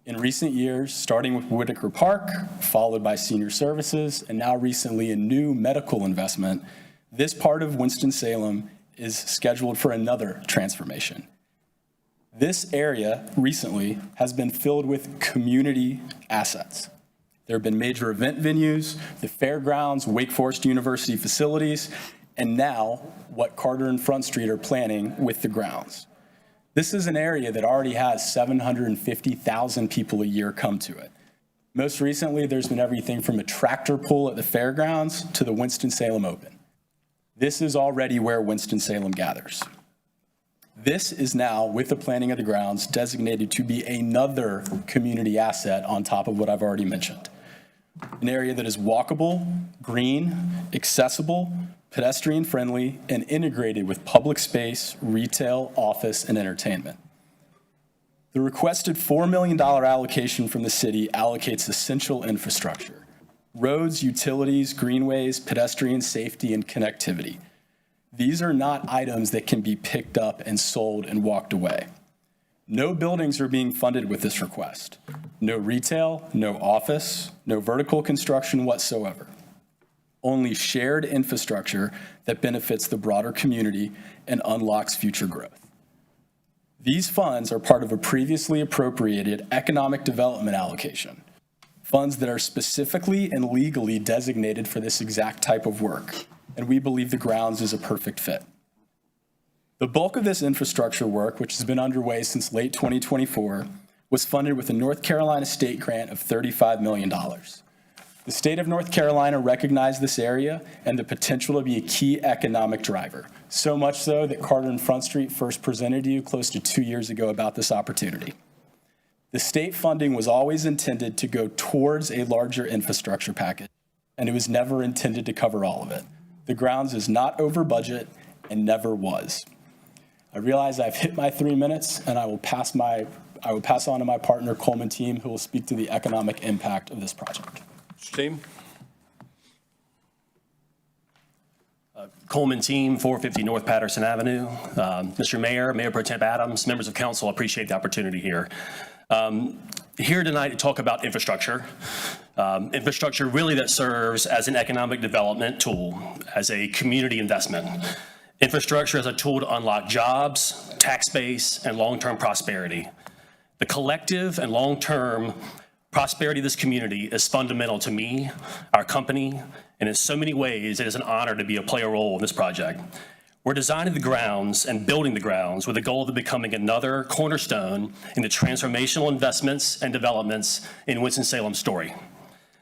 S17: In recent years, starting with Whitaker Park, followed by senior services, and now recently a new medical investment, this part of Winston-Salem is scheduled for another transformation. This area recently has been filled with community assets. There have been major event venues, the fairgrounds, Wake Forest University facilities, and now what Carter and Front Street are planning with the grounds. This is an area that already has 750,000 people a year come to it. Most recently, there's been everything from a tractor pull at the fairgrounds to the Winston-Salem Open. This is already where Winston-Salem gathers. This is now, with the planning of the grounds, designated to be another community asset on top of what I've already mentioned. An area that is walkable, green, accessible, pedestrian-friendly, and integrated with public space, retail, office, and entertainment. The requested $4 million allocation from the city allocates essential infrastructure: roads, utilities, greenways, pedestrian safety, and connectivity. These are not items that can be picked up and sold and walked away. No buildings are being funded with this request. No retail, no office, no vertical construction whatsoever. Only shared infrastructure that benefits the broader community and unlocks future growth. These funds are part of a previously appropriated economic development allocation, funds that are specifically and legally designated for this exact type of work, and we believe the grounds is a perfect fit. The bulk of this infrastructure work, which has been underway since late 2024, was funded with a North Carolina state grant of $35 million. The state of North Carolina recognized this area and the potential to be a key economic driver, so much so that Carter and Front Street first presented to you close to 2 years ago about this opportunity. The state funding was always intended to go towards a larger infrastructure package, and it was never intended to cover all of it. The grounds is not over budget and never was. I realize I've hit my 3 minutes, and I will pass on to my partner, Coleman Team, who will speak to the economic impact of this project.
S1: Team.
S18: Coleman Team, 450 North Patterson Avenue. Mr. Mayor, Mayor Pro Tem Adams, members of council, I appreciate the opportunity here. Here tonight to talk about infrastructure. Infrastructure really that serves as an economic development tool, as a community investment. Infrastructure as a tool to unlock jobs, tax base, and long-term prosperity. The collective and long-term prosperity of this community is fundamental to me, our company, and in so many ways, it is an honor to play a role in this project. We're designing the grounds and building the grounds with the goal of becoming another cornerstone in the transformational investments and developments in Winston-Salem's story.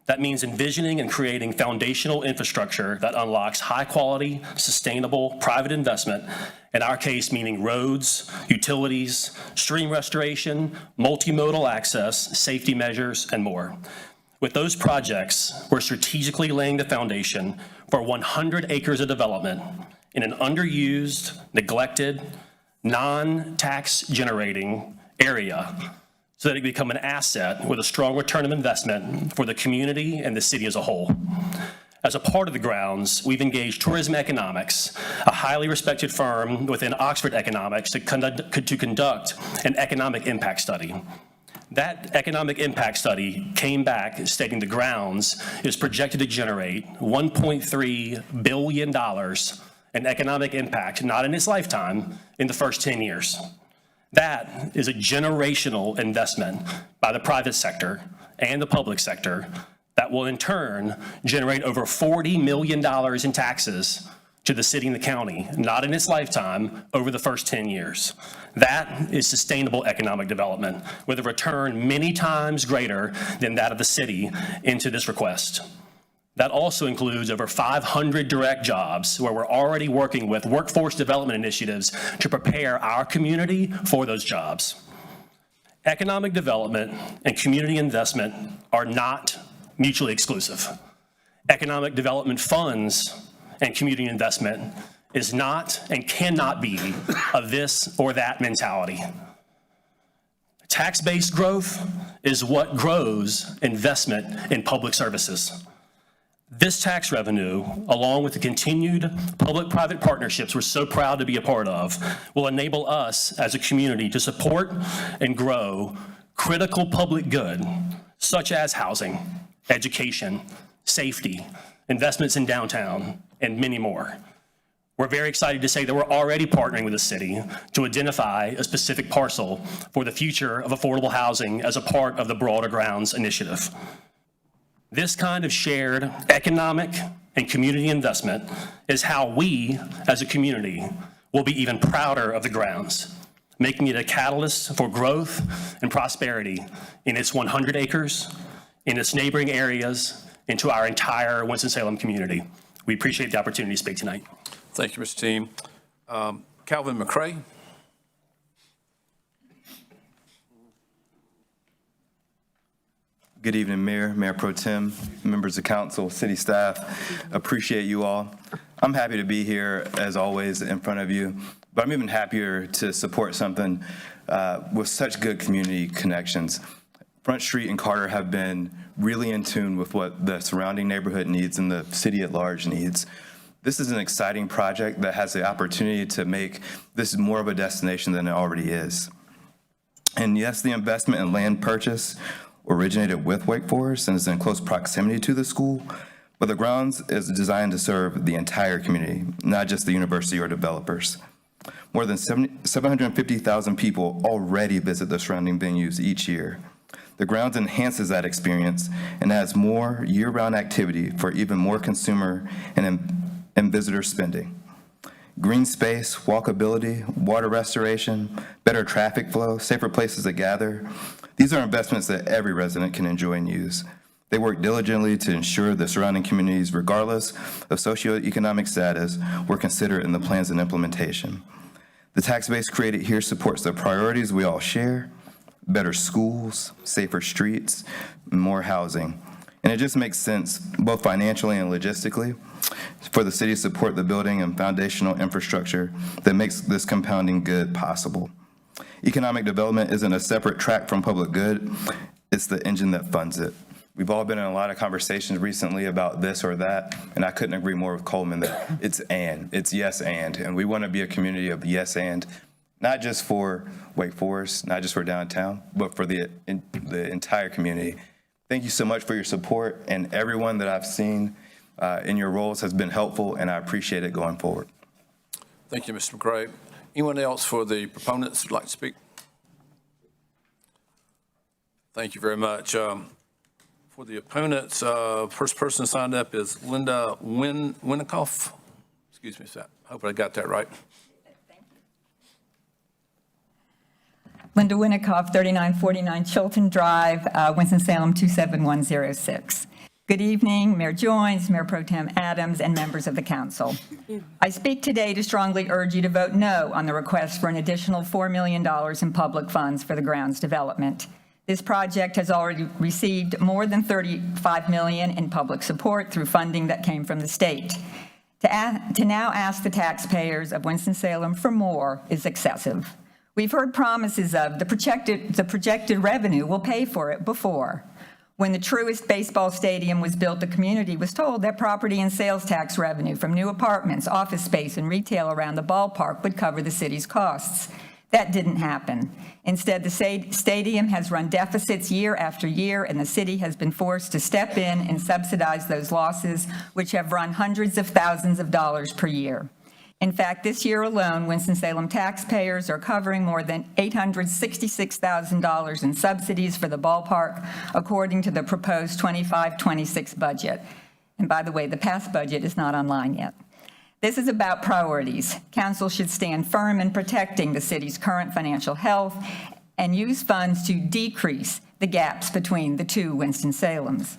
S18: That means envisioning and creating foundational infrastructure that unlocks high-quality, sustainable private investment, in our case meaning roads, utilities, stream restoration, multimodal access, safety measures, and more. With those projects, we're strategically laying the foundation for 100 acres of development in an underused, neglected, non-tax generating area so that it become an asset with a strong return of investment for the community and the city as a whole. As a part of the grounds, we've engaged Tourism Economics, a highly respected firm within Oxford Economics, to conduct an economic impact study. That economic impact study came back stating the grounds is projected to generate $1.3 billion in economic impact, not in its lifetime, in the first 10 years. That is a generational investment by the private sector and the public sector that will in turn generate over $40 million in taxes to the city and the county, not in its lifetime, over the first 10 years. That is sustainable economic development with a return many times greater than that of the city into this request. That also includes over 500 direct jobs where we're already working with workforce development initiatives to prepare our community for those jobs. Economic development and community investment are not mutually exclusive. Economic development funds and community investment is not and cannot be a this or that mentality. Tax-based growth is what grows investment in public services. This tax revenue, along with the continued public-private partnerships we're so proud to be a part of, will enable us as a community to support and grow critical public good, such as housing, education, safety, investments in downtown, and many more. We're very excited to say that we're already partnering with the city to identify a specific parcel for the future of affordable housing as a part of the Broader Grounds Initiative. This kind of shared economic and community investment is how we, as a community, will be even prouder of the grounds, making it a catalyst for growth and prosperity in its 100 acres, in its neighboring areas, and to our entire Winston-Salem community. We appreciate the opportunity to speak tonight.
S1: Thank you, Mr. Team. Calvin McCray.
S19: Good evening, Mayor, Mayor Pro Tem, members of council, city staff. Appreciate you all. I'm happy to be here, as always, in front of you, but I'm even happier to support something with such good community connections. Front Street and Carter have been really in tune with what the surrounding neighborhood needs and the city at large needs. This is an exciting project that has the opportunity to make this more of a destination than it already is. And yes, the investment in land purchase originated with Wake Forest and is in close proximity to the school, but the grounds is designed to serve the entire community, not just the university or developers. More than 750,000 people already visit the surrounding venues each year. The grounds enhances that experience and adds more year-round activity for even more consumer and visitor spending. Green space, walkability, water restoration, better traffic flow, safer places to gather. These are investments that every resident can enjoy and use. They work diligently to ensure the surrounding communities, regardless of socioeconomic status, were considered in the plans and implementation. The tax base created here supports the priorities we all share: better schools, safer streets, more housing. And it just makes sense, both financially and logistically, for the city to support the building and foundational infrastructure that makes this compounding good possible. Economic development isn't a separate track from public good, it's the engine that funds it. We've all been in a lot of conversations recently about this or that, and I couldn't agree more with Coleman that it's yes and we want to be a community of yes and, not just for Wake Forest, not just for downtown, but for the entire community. Thank you so much for your support, and everyone that I've seen in your roles has been helpful, and I appreciate it going forward.
S1: Thank you, Mr. McCray. Anyone else for the proponents who'd like to speak? Thank you very much. For the opponents, first person signed up is Linda Winikoff. Excuse me, I hope I got that right.
S20: Linda Winikoff, 3949 Chilton Drive, Winston-Salem 27106. Good evening, Mayor Joines, Mayor Pro Tem Adams, and members of the council. I speak today to strongly urge you to vote no on the request for an additional $4 million in public funds for the grounds development. This project has already received more than $35 million in public support through funding that came from the state. To now ask the taxpayers of Winston-Salem for more is excessive. We've heard promises of the projected revenue will pay for it before. When the Truist Baseball Stadium was built, the community was told that property and sales tax revenue from new apartments, office space, and retail around the ballpark would cover the city's costs. That didn't happen. Instead, the stadium has run deficits year after year, and the city has been forced to step in and subsidize those losses, which have run hundreds of thousands of dollars per year. In fact, this year alone, Winston-Salem taxpayers are covering more than $866,000 in subsidies for the ballpark, according to the proposed 25-26 budget. And by the way, the past budget is not online yet. This is about priorities. Council should stand firm in protecting the city's current financial health and use funds to decrease the gaps between the two Winston-Salems.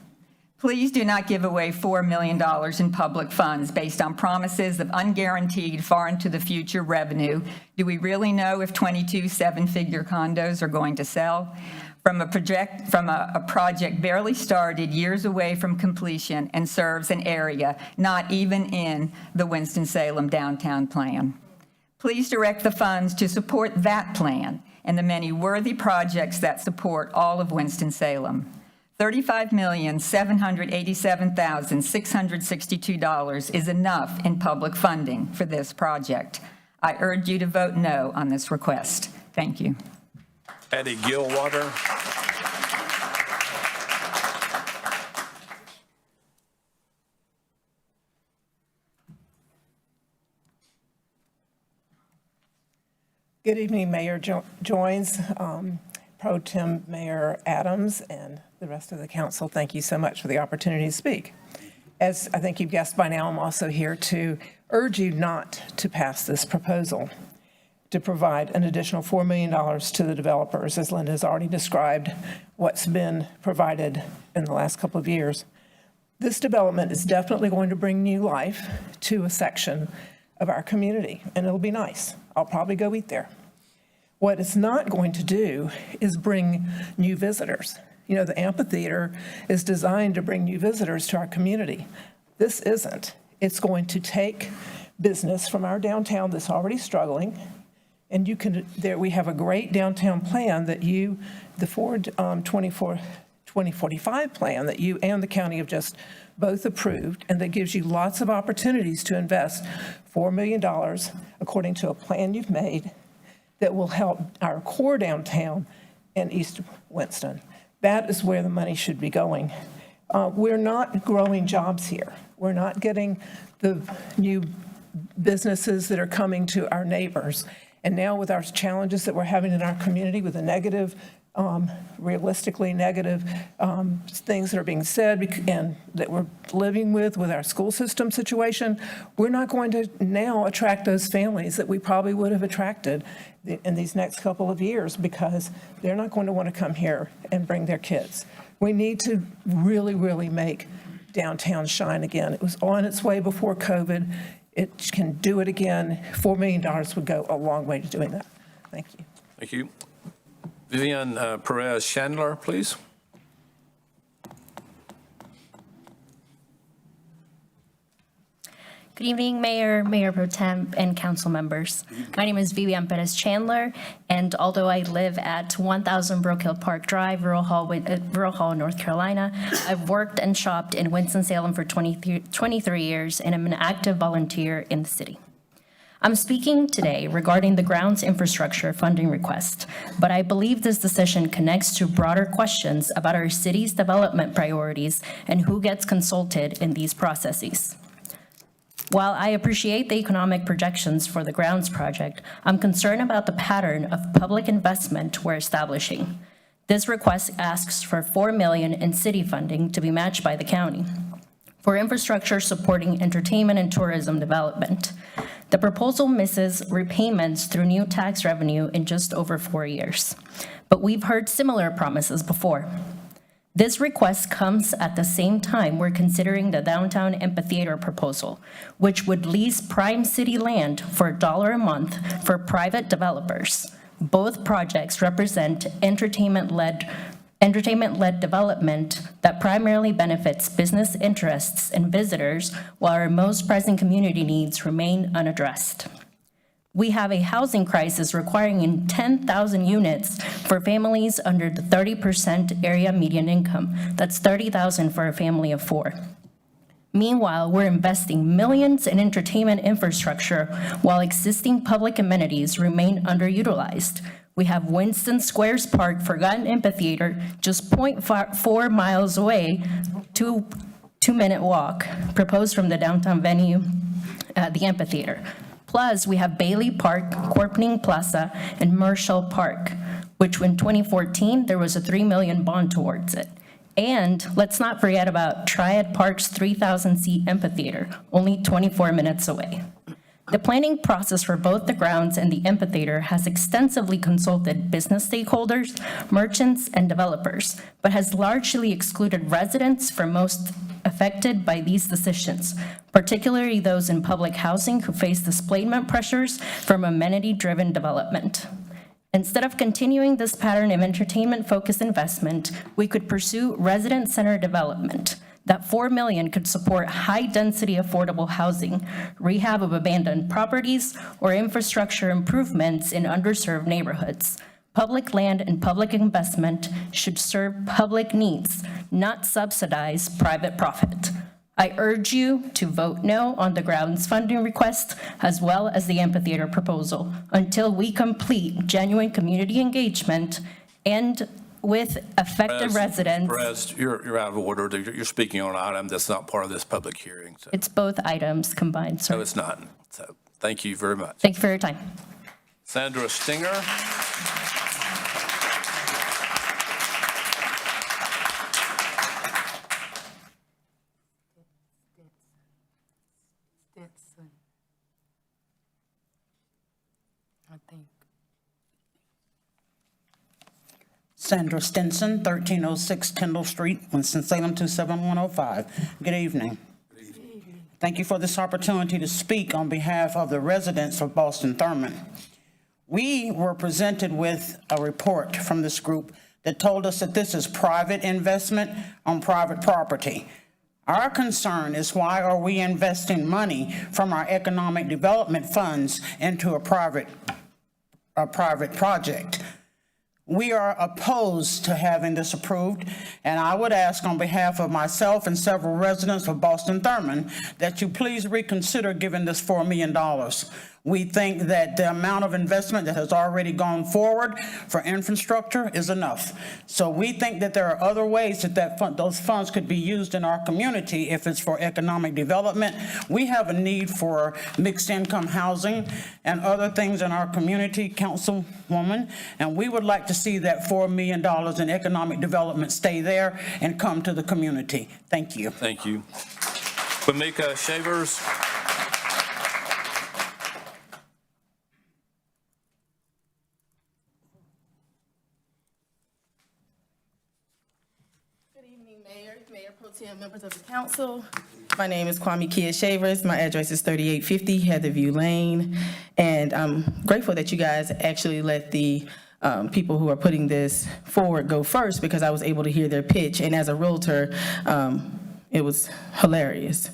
S20: Please do not give away $4 million in public funds based on promises of unguaranteed far into the future revenue. Do we really know if 22 seven-figure condos are going to sell? From a project barely started, years away from completion, and serves an area not even in the Winston-Salem downtown plan. Please direct the funds to support that plan and the many worthy projects that support all of Winston-Salem. $35,787,662 is enough in public funding for this project. I urge you to vote no on this request. Thank you.
S1: Patty Gilwater.
S9: Good evening, Mayor Joins, Pro Tem Mayor Adams, and the rest of the council. Thank you so much for the opportunity to speak. As I think you've guessed by now, I'm also here to urge you not to pass this proposal to provide an additional $4 million to the developers, as Linda has already described what's been provided in the last couple of years. This development is definitely going to bring new life to a section of our community, and it'll be nice. I'll probably go eat there. What it's not going to do is bring new visitors. You know, the amphitheater is designed to bring new visitors to our community. This isn't. It's going to take business from our downtown that's already struggling, and you can, there, we have a great downtown plan that you, the Ford 2045 plan that you and the county have just both approved, and that gives you lots of opportunities to invest $4 million according to a plan you've made that will help our core downtown and East Winston. That is where the money should be going. We're not growing jobs here. We're not getting the new businesses that are coming to our neighbors. And now with our challenges that we're having in our community with the negative, realistically negative things that are being said and that we're living with our school system situation, we're not going to now attract those families that we probably would have attracted in these next couple of years, because they're not going to want to come here and bring their kids. We need to really, really make downtown shine again. It was on its way before COVID. It can do it again. $4 million would go a long way to doing that. Thank you.
S1: Thank you. Vivian Perez Chandler, please.
S21: Good evening, Mayor, Mayor Pro Tem, and council members. My name is Vivian Perez Chandler, and although I live at 1000 Brook Hill Park Drive, Rural Hall, North Carolina, I've worked and shopped in Winston-Salem for 23 years, and I'm an active volunteer in the city. I'm speaking today regarding the grounds infrastructure funding request, but I believe this decision connects to broader questions about our city's development priorities and who gets consulted in these processes. While I appreciate the economic projections for the grounds project, I'm concerned about the pattern of public investment we're establishing. This request asks for $4 million in city funding to be matched by the county for infrastructure supporting entertainment and tourism development. The proposal misses repayments through new tax revenue in just over 4 years, but we've heard similar promises before. This request comes at the same time we're considering the downtown amphitheater proposal, which would lease prime city land for $1 a month for private developers. Both projects represent entertainment-led development that primarily benefits business interests and visitors, while our most pressing community needs remain unaddressed. We have a housing crisis requiring 10,000 units for families under the 30% area median income. That's 30,000 for a family of 4. Meanwhile, we're investing millions in entertainment infrastructure while existing public amenities remain underutilized. We have Winston Squares Park, forgotten amphitheater, just 0.4 miles away, 2-minute walk, proposed from the downtown venue, the amphitheater. Plus, we have Bailey Park, Corpening Plaza, and Marshall Park, which in 2014, there was a $3 million bond towards it. And let's not forget about Triad Park's 3,000-seat amphitheater, only 24 minutes away. The planning process for both the grounds and the amphitheater has extensively consulted business stakeholders, merchants, and developers, but has largely excluded residents from most affected by these decisions, particularly those in public housing who face displacement pressures from amenity-driven development. Instead of continuing this pattern of entertainment-focused investment, we could pursue resident-centered development. That $4 million could support high-density affordable housing, rehab of abandoned properties, or infrastructure improvements in underserved neighborhoods. Public land and public investment should serve public needs, not subsidize private profit. I urge you to vote no on the grounds funding request as well as the amphitheater proposal until we complete genuine community engagement and with affected residents.
S1: Perez, you're out of order. You're speaking on an item that's not part of this public hearing. So.
S21: It's both items combined, sir.
S1: No, it's not. So thank you very much.
S21: Thank you for your time.
S1: Sandra Stinger.
S2: Sandra Stinson, 1306 Kendall Street, Winston-Salem 27105. Good evening. Thank you for this opportunity to speak on behalf of the residents of Boston Thurman. We were presented with a report from this group that told us that this is private investment on private property. Our concern is, why are we investing money from our economic development funds into a private project? We are opposed to having this approved, and I would ask on behalf of myself and several residents of Boston Thurman that you please reconsider giving this $4 million. We think that the amount of investment that has already gone forward for infrastructure is enough. So we think that there are other ways that those funds could be used in our community if it's for economic development. We have a need for mixed income housing and other things in our community, Councilwoman, and we would like to see that $4 million in economic development stay there and come to the community. Thank you.
S1: Thank you. Bamika Shavers.
S22: Members of the council, my name is Kwame Kia Shavers. My address is 3850 Heatherview Lane, and I'm grateful that you guys actually let the people who are putting this forward go first, because I was able to hear their pitch, and as a realtor, it was hilarious.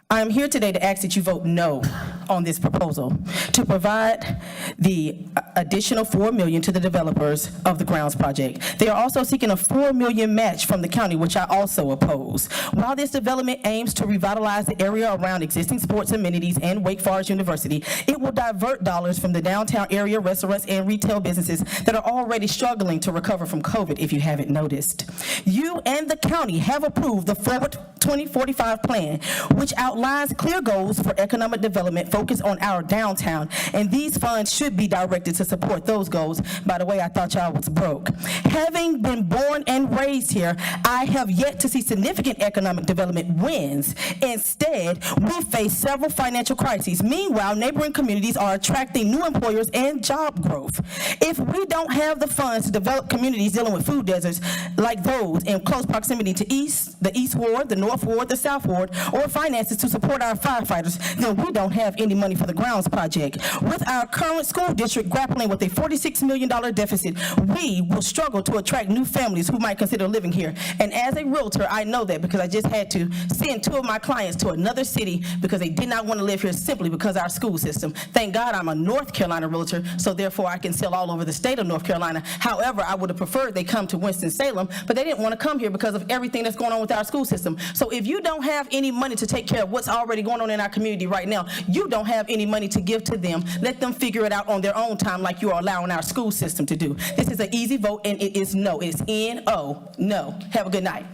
S22: I'm here today to ask that you vote no on this proposal to provide the additional $4 million to the developers of the grounds project. They are also seeking a $4 million match from the county, which I also oppose. While this development aims to revitalize the area around existing sports amenities and Wake Forest University, it will divert dollars from the downtown area restaurants and retail businesses that are already struggling to recover from COVID, if you haven't noticed. You and the county have approved the Forward 2045 plan, which outlines clear goals for economic development focused on our downtown, and these funds should be directed to support those goals. By the way, I thought y'all was broke. Having been born and raised here, I have yet to see significant economic development wins. Instead, we face several financial crises. Meanwhile, neighboring communities are attracting new employers and job growth. If we don't have the funds to develop communities dealing with food deserts like those in close proximity to the East Ward, the North Ward, the South Ward, or finances to support our firefighters, then we don't have any money for the grounds project. With our current school district grappling with a $46 million deficit, we will struggle to attract new families who might consider living here. And as a realtor, I know that because I just had to send 2 of my clients to another city because they did not want to live here simply because of our school system. Thank God I'm a North Carolina realtor, so therefore I can sell all over the state of North Carolina. However, I would have preferred they come to Winston-Salem, but they didn't want to come here because of everything that's going on with our school system. So if you don't have any money to take care of what's already going on in our community right now, you don't have any money to give to them. Let them figure it out on their own time like you are allowing our school system to do. This is an easy vote, and it is no. It's N-O, no. Have a good night.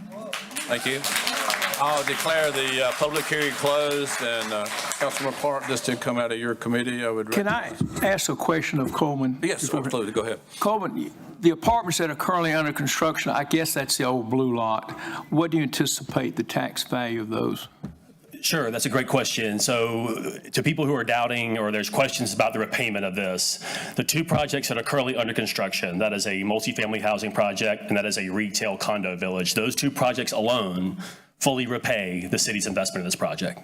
S1: Thank you. I'll declare the public hearing closed, and Councilman Clark, this did come out of your committee. I would
S8: Can I ask a question of Coleman?
S1: Yes, absolutely. Go ahead.
S8: Coleman, the apartments that are currently under construction, I guess that's the old blue lot. What do you anticipate the tax value of those?
S18: Sure, that's a great question. So to people who are doubting or there's questions about the repayment of this, the 2 projects that are currently under construction, that is a multifamily housing project and that is a retail condo village. Those 2 projects alone fully repay the city's investment in this project.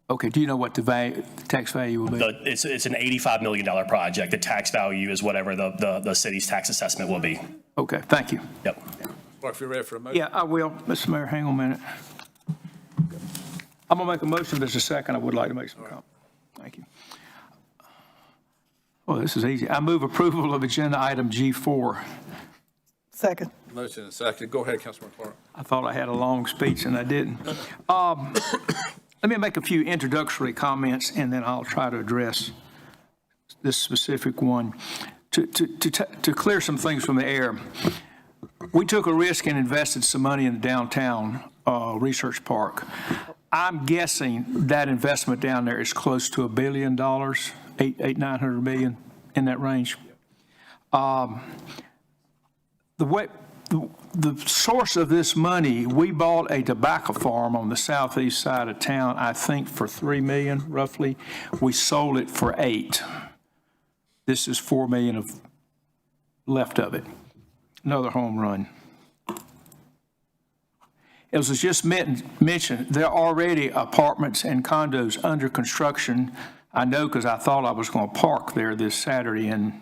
S8: Okay, do you know what the tax value will be?
S18: It's an $85 million project. The tax value is whatever the city's tax assessment will be.
S8: Okay, thank you.
S18: Yep.
S1: Clark, if you're ready for a motion.
S8: Yeah, I will. Mr. Mayor, hang on a minute. I'm going to make a motion. There's a second. I would like to make some comments. Thank you. Oh, this is easy. I move approval of agenda item G4.
S5: Second.
S1: Motion and second. Go ahead, Councilman Clark.
S8: I thought I had a long speech and I didn't. Let me make a few introductory comments and then I'll try to address this specific one. To clear some things from the air, we took a risk and invested some money in the downtown research park. I'm guessing that investment down there is close to $1 billion, $900 million, in that range. The source of this money, we bought a tobacco farm on the southeast side of town, I think for $3 million roughly. We sold it for $8 million. This is $4 million left of it. Another home run. As was just mentioned, there are already apartments and condos under construction. I know because I thought I was going to park there this Saturday and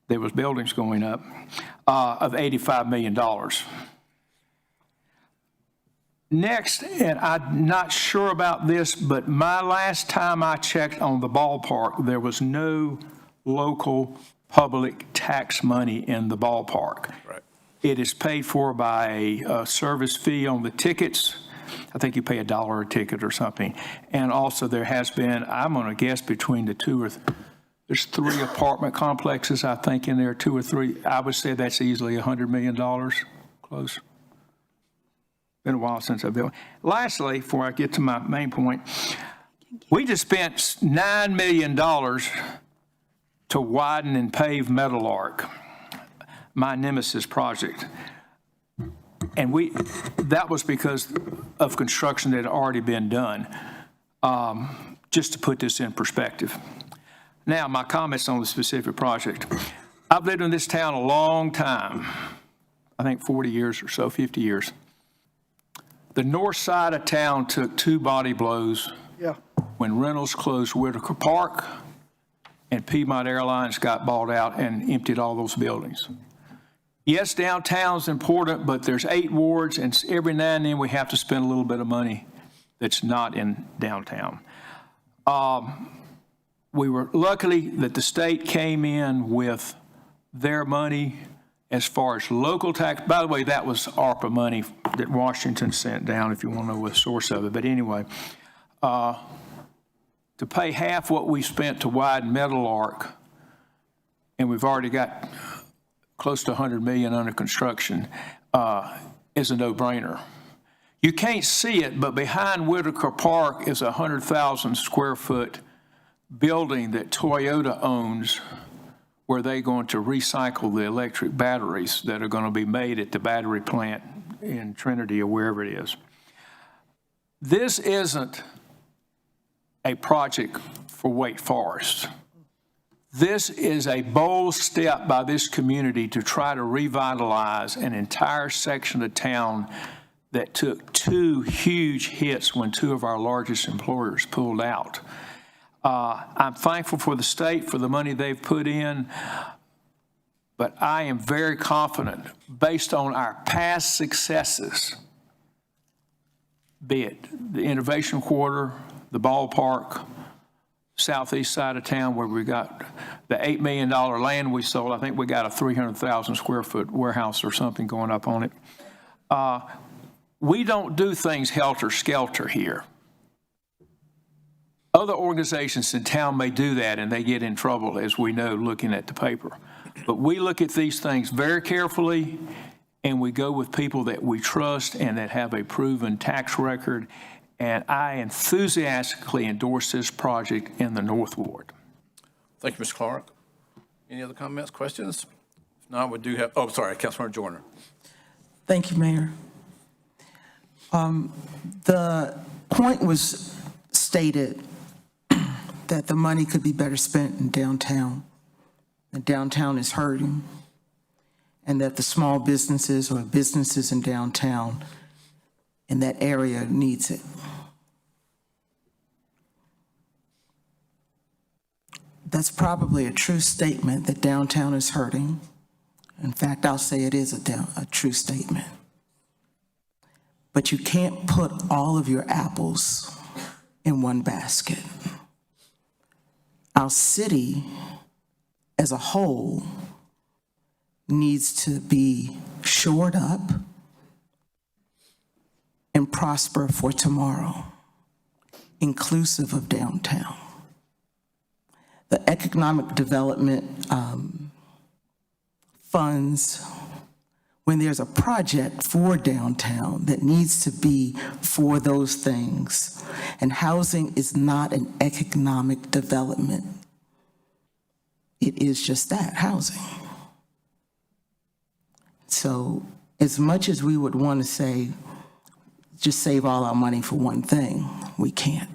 S8: there was buildings going up, of $85 million. Next, and I'm not sure about this, but my last time I checked on the ballpark, there was no local public tax money in the ballpark.
S1: Right.
S8: It is paid for by a service fee on the tickets. I think you pay $1 a ticket or something. And also there has been, I'm going to guess between the there's 3 apartment complexes, I think, in there, 2 or 3. I would say that's easily $100 million, close. Been a while since I've been. Lastly, before I get to my main point, we just spent $9 million to widen and pave Meadowlark, my nemesis project. And that was because of construction that had already been done, just to put this in perspective. Now, my comments on the specific project. I've lived in this town a long time, I think 40 years or so, 50 years. The north side of town took 2 body blows when Reynolds closed Whitaker Park and Piedmont Airlines got bought out and emptied all those buildings. Yes, downtown's important, but there's 8 wards, and every now and then we have to spend a little bit of money that's not in downtown. We were lucky that the state came in with their money as far as local tax. By the way, that was ARPA money that Washington sent down, if you want to know the source of it. But anyway, to pay half what we spent to widen Meadowlark, and we've already got close to $100 million under construction, is a no-brainer. You can't see it, but behind Whitaker Park is a 100,000 square foot building that Toyota owns, where they're going to recycle the electric batteries that are going to be made at the battery plant in Trinity or wherever it is. This isn't a project for Wake Forest. This is a bold step by this community to try to revitalize an entire section of town that took 2 huge hits when 2 of our largest employers pulled out. I'm thankful for the state for the money they've put in, but I am very confident, based on our past successes, be it the Innovation Quarter, the ballpark, southeast side of town where we got the $8 million land we sold. I think we got a 300,000 square foot warehouse or something going up on it. We don't do things helter-skelter here. Other organizations in town may do that, and they get in trouble, as we know, looking at the paper. But we look at these things very carefully, and we go with people that we trust and that have a proven tax record. And I enthusiastically endorse this project in the North Ward.
S1: Thank you, Mr. Clark. Any other comments, questions? If not, we do have, oh, sorry, Councilmember Joyner.
S12: Thank you, Mayor. The point was stated that the money could be better spent in downtown. The downtown is hurting, and that the small businesses or businesses in downtown in that area needs it. That's probably a true statement that downtown is hurting. In fact, I'll say it is a true statement. But you can't put all of your apples in one basket. Our city as a whole needs to be shored up and prosper for tomorrow, inclusive of downtown. The economic development funds, when there's a project for downtown that needs to be for those things, and housing is not an economic development. It is just that, housing. So as much as we would want to say, just save all our money for one thing, we can't.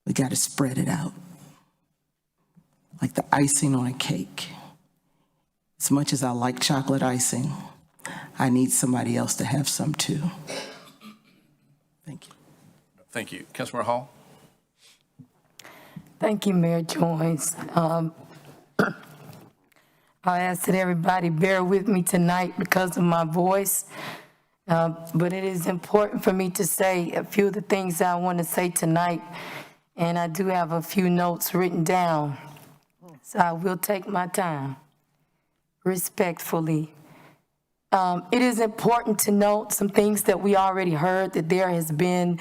S12: We got to spread it out. Like the icing on a cake. As much as I like chocolate icing, I need somebody else to have some too. Thank you.
S1: Thank you. Councilmember Hall?
S6: Thank you, Mayor Joynes. I'll ask that everybody bear with me tonight because of my voice. But it is important for me to say a few of the things I want to say tonight. And I do have a few notes written down. So I will take my time, respectfully. It is important to note some things that we already heard, that there has been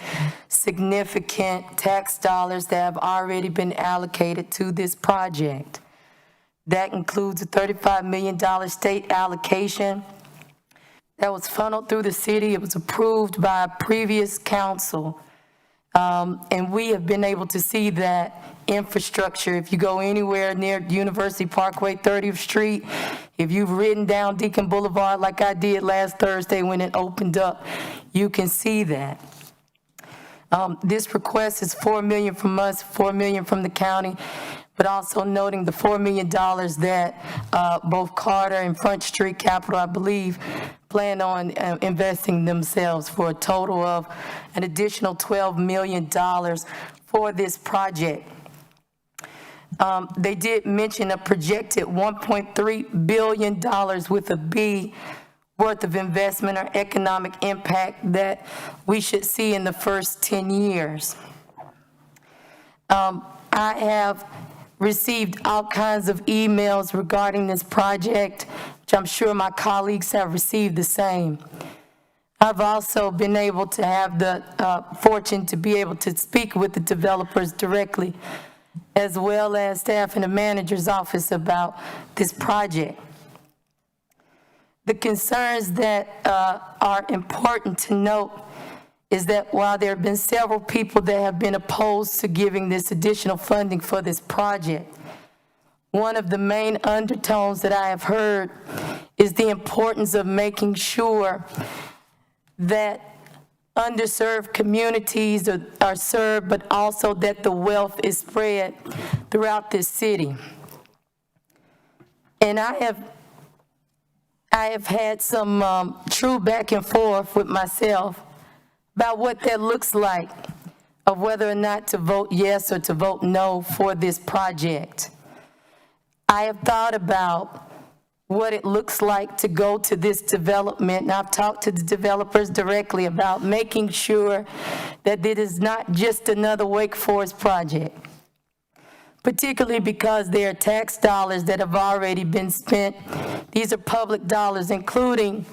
S6: significant tax dollars that have already been allocated to this project. That includes a $35 million state allocation that was funneled through the city. It was approved by a previous council. And we have been able to see that infrastructure. If you go anywhere near University Parkway, 30th Street, if you've ridden down Deacon Boulevard like I did last Thursday when it opened up, you can see that. This request is $4 million from us, $4 million from the county, but also noting the $4 million that both Carter and Front Street Capital, I believe, plan on investing themselves for a total of an additional $12 million for this project. They did mention a projected $1.3 billion with a B worth of investment or economic impact that we should see in the first 10 years. I have received all kinds of emails regarding this project, which I'm sure my colleagues have received the same. I've also been able to have the fortune to be able to speak with the developers directly, as well as staff in the manager's office about this project. The concerns that are important to note is that while there have been several people that have been opposed to giving this additional funding for this project, one of the main undertones that I have heard is the importance of making sure that underserved communities are served, but also that the wealth is spread throughout this city. And I I have had some true back and forth with myself about what that looks like, of whether or not to vote yes or to vote no for this project. I have thought about what it looks like to go to this development, and I've talked to the developers directly about making sure that it is not just another Wake Forest project, particularly because there are tax dollars that have already been spent. These are public dollars, including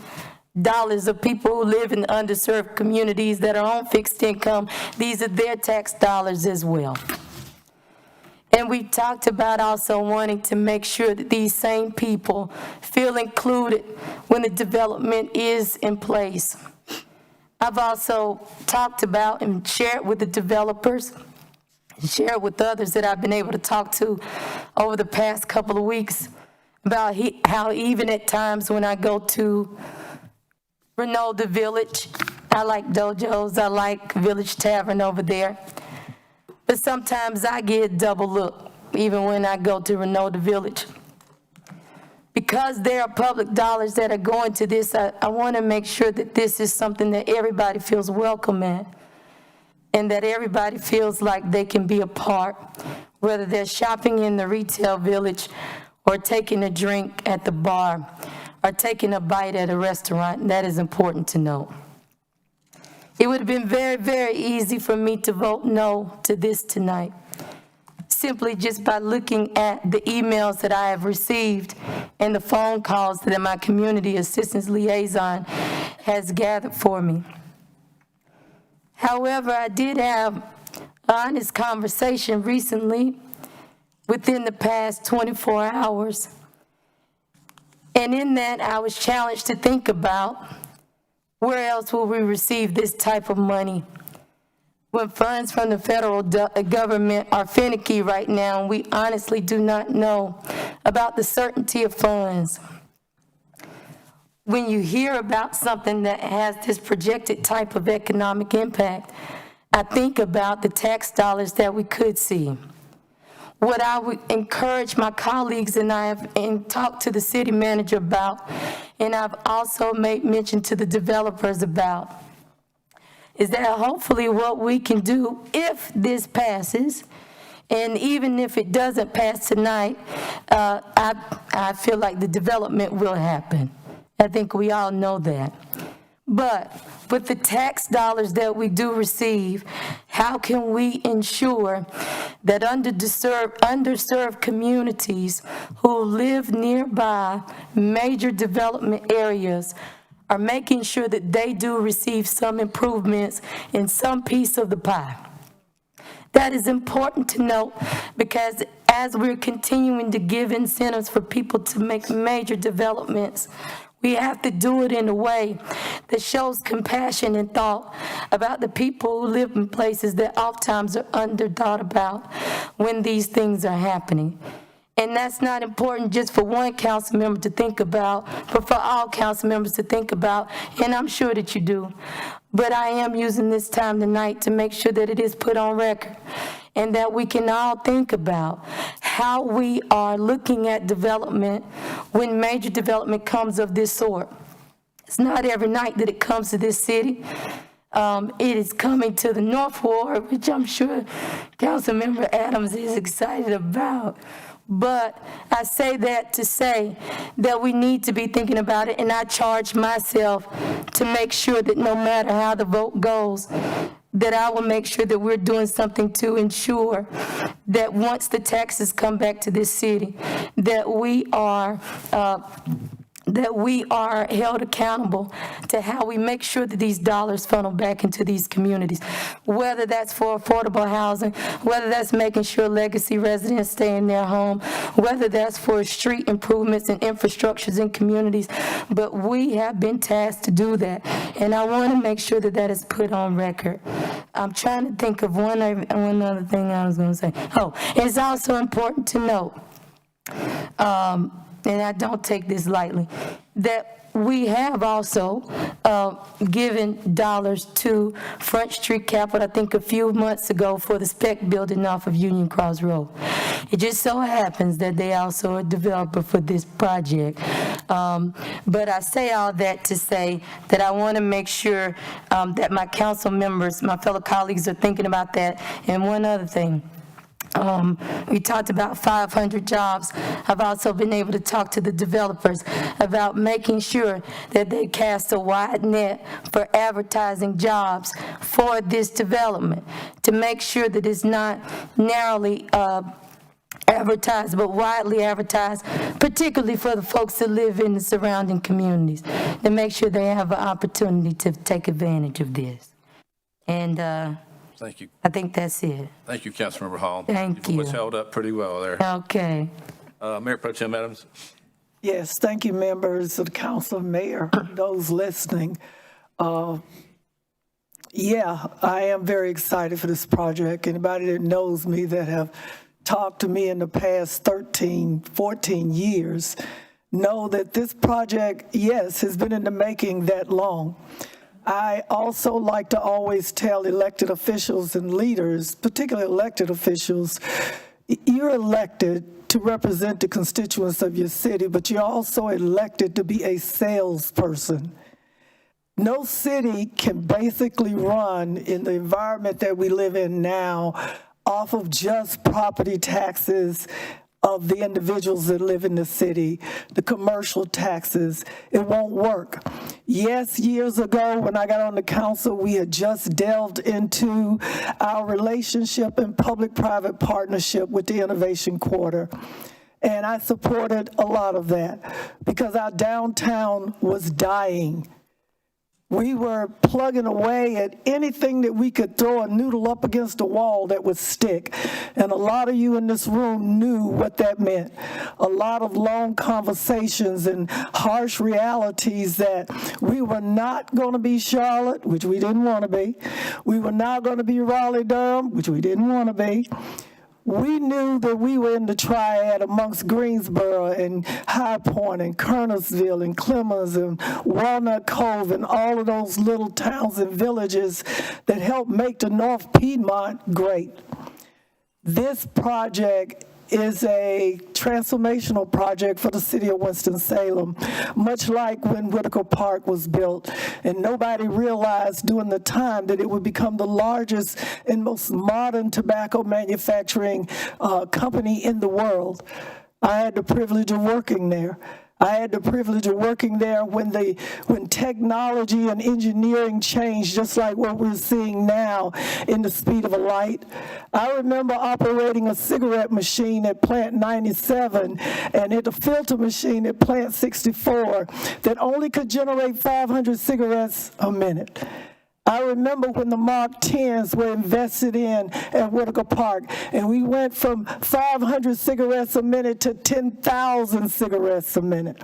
S6: dollars of people who live in underserved communities that are on fixed income. These are their tax dollars as well. And we talked about also wanting to make sure that these same people feel included when the development is in place. I've also talked about and shared with the developers, shared with others that I've been able to talk to over the past couple of weeks about how even at times when I go to Renault the Village, I like Dojos, I like Village Tavern over there, but sometimes I get a double look even when I go to Renault the Village. Because there are public dollars that are going to this, I want to make sure that this is something that everybody feels welcome at, and that everybody feels like they can be a part, whether they're shopping in the retail village or taking a drink at the bar or taking a bite at a restaurant. That is important to note. It would have been very, very easy for me to vote no to this tonight, simply just by looking at the emails that I have received and the phone calls that my community assistance liaison has gathered for me. However, I did have an honest conversation recently within the past 24 hours. And in that, I was challenged to think about where else will we receive this type of money when funds from the federal government are finicky right now, and we honestly do not know about the certainty of funds. When you hear about something that has this projected type of economic impact, I think about the tax dollars that we could see. What I would encourage my colleagues and I have talked to the city manager about, and I've also made mention to the developers about, is that hopefully what we can do if this passes, and even if it doesn't pass tonight, I feel like the development will happen. I think we all know that. But with the tax dollars that we do receive, how can we ensure that underserved communities who live nearby major development areas are making sure that they do receive some improvements in some piece of the pie? That is important to note, because as we're continuing to give incentives for people to make major developments, we have to do it in a way that shows compassion and thought about the people who live in places that oftentimes are underthought about when these things are happening. And that's not important just for one council member to think about, but for all council members to think about, and I'm sure that you do. But I am using this time tonight to make sure that it is put on record, and that we can all think about how we are looking at development when major development comes of this sort. It's not every night that it comes to this city. It is coming to the North Ward, which I'm sure Councilmember Adams is excited about. But I say that to say that we need to be thinking about it, and I charge myself to make sure that no matter how the vote goes, that I will make sure that we're doing something to ensure that once the taxes come back to this city, that we are held accountable to how we make sure that these dollars funnel back into these communities, whether that's for affordable housing, whether that's making sure legacy residents stay in their home, whether that's for street improvements and infrastructures in communities. But we have been tasked to do that, and I want to make sure that that is put on record. I'm trying to think of one other thing I was going to say. Oh, it's also important to note, and I don't take this lightly, that we have also given dollars to Front Street Capital, I think a few months ago, for the spec building off of Union Cross Road. It just so happens that they also are a developer for this project. But I say all that to say that I want to make sure that my council members, my fellow colleagues are thinking about that. And one other thing. We talked about 500 jobs. I've also been able to talk to the developers about making sure that they cast a wide net for advertising jobs for this development, to make sure that it's not narrowly advertised, but widely advertised, particularly for the folks that live in the surrounding communities, to make sure they have an opportunity to take advantage of this. And
S1: thank you.
S6: I think that's it.
S1: Thank you, Councilmember Hall.
S6: Thank you.
S1: You've held up pretty well there.
S6: Okay.
S1: Mayor Pro Tem Adams.
S5: Yes, thank you, members of the council, mayor, those listening. Yeah, I am very excited for this project. Anybody that knows me that have talked to me in the past 13, 14 years know that this project, yes, has been in the making that long. I also like to always tell elected officials and leaders, particularly elected officials, you're elected to represent the constituents of your city, but you're also elected to be a salesperson. No city can basically run in the environment that we live in now off of just property taxes of the individuals that live in the city, the commercial taxes. It won't work. Yes, years ago when I got on the council, we had just delved into our relationship and public-private partnership with the Innovation Quarter. And I supported a lot of that because our downtown was dying. We were plugging away at anything that we could throw a noodle up against the wall that would stick. And a lot of you in this room knew what that meant. A lot of long conversations and harsh realities that we were not going to be Charlotte, which we didn't want to be. We were not going to be Raleigh-Durham, which we didn't want to be. We knew that we were in the triad amongst Greensboro and High Point and Kernersville and Clemens and Walnut Cove and all of those little towns and villages that helped make the North Piedmont great. This project is a transformational project for the city of Winston-Salem, much like when Whitaker Park was built. And nobody realized during the time that it would become the largest and most modern tobacco manufacturing company in the world. I had the privilege of working there. I had the privilege of working there when technology and engineering changed, just like what we're seeing now in the speed of a light. I remember operating a cigarette machine at Plant 97 and at a filter machine at Plant 64 that only could generate 500 cigarettes a minute. I remember when the Mark 10s were invested in at Whitaker Park, and we went from 500 cigarettes a minute to 10,000 cigarettes a minute.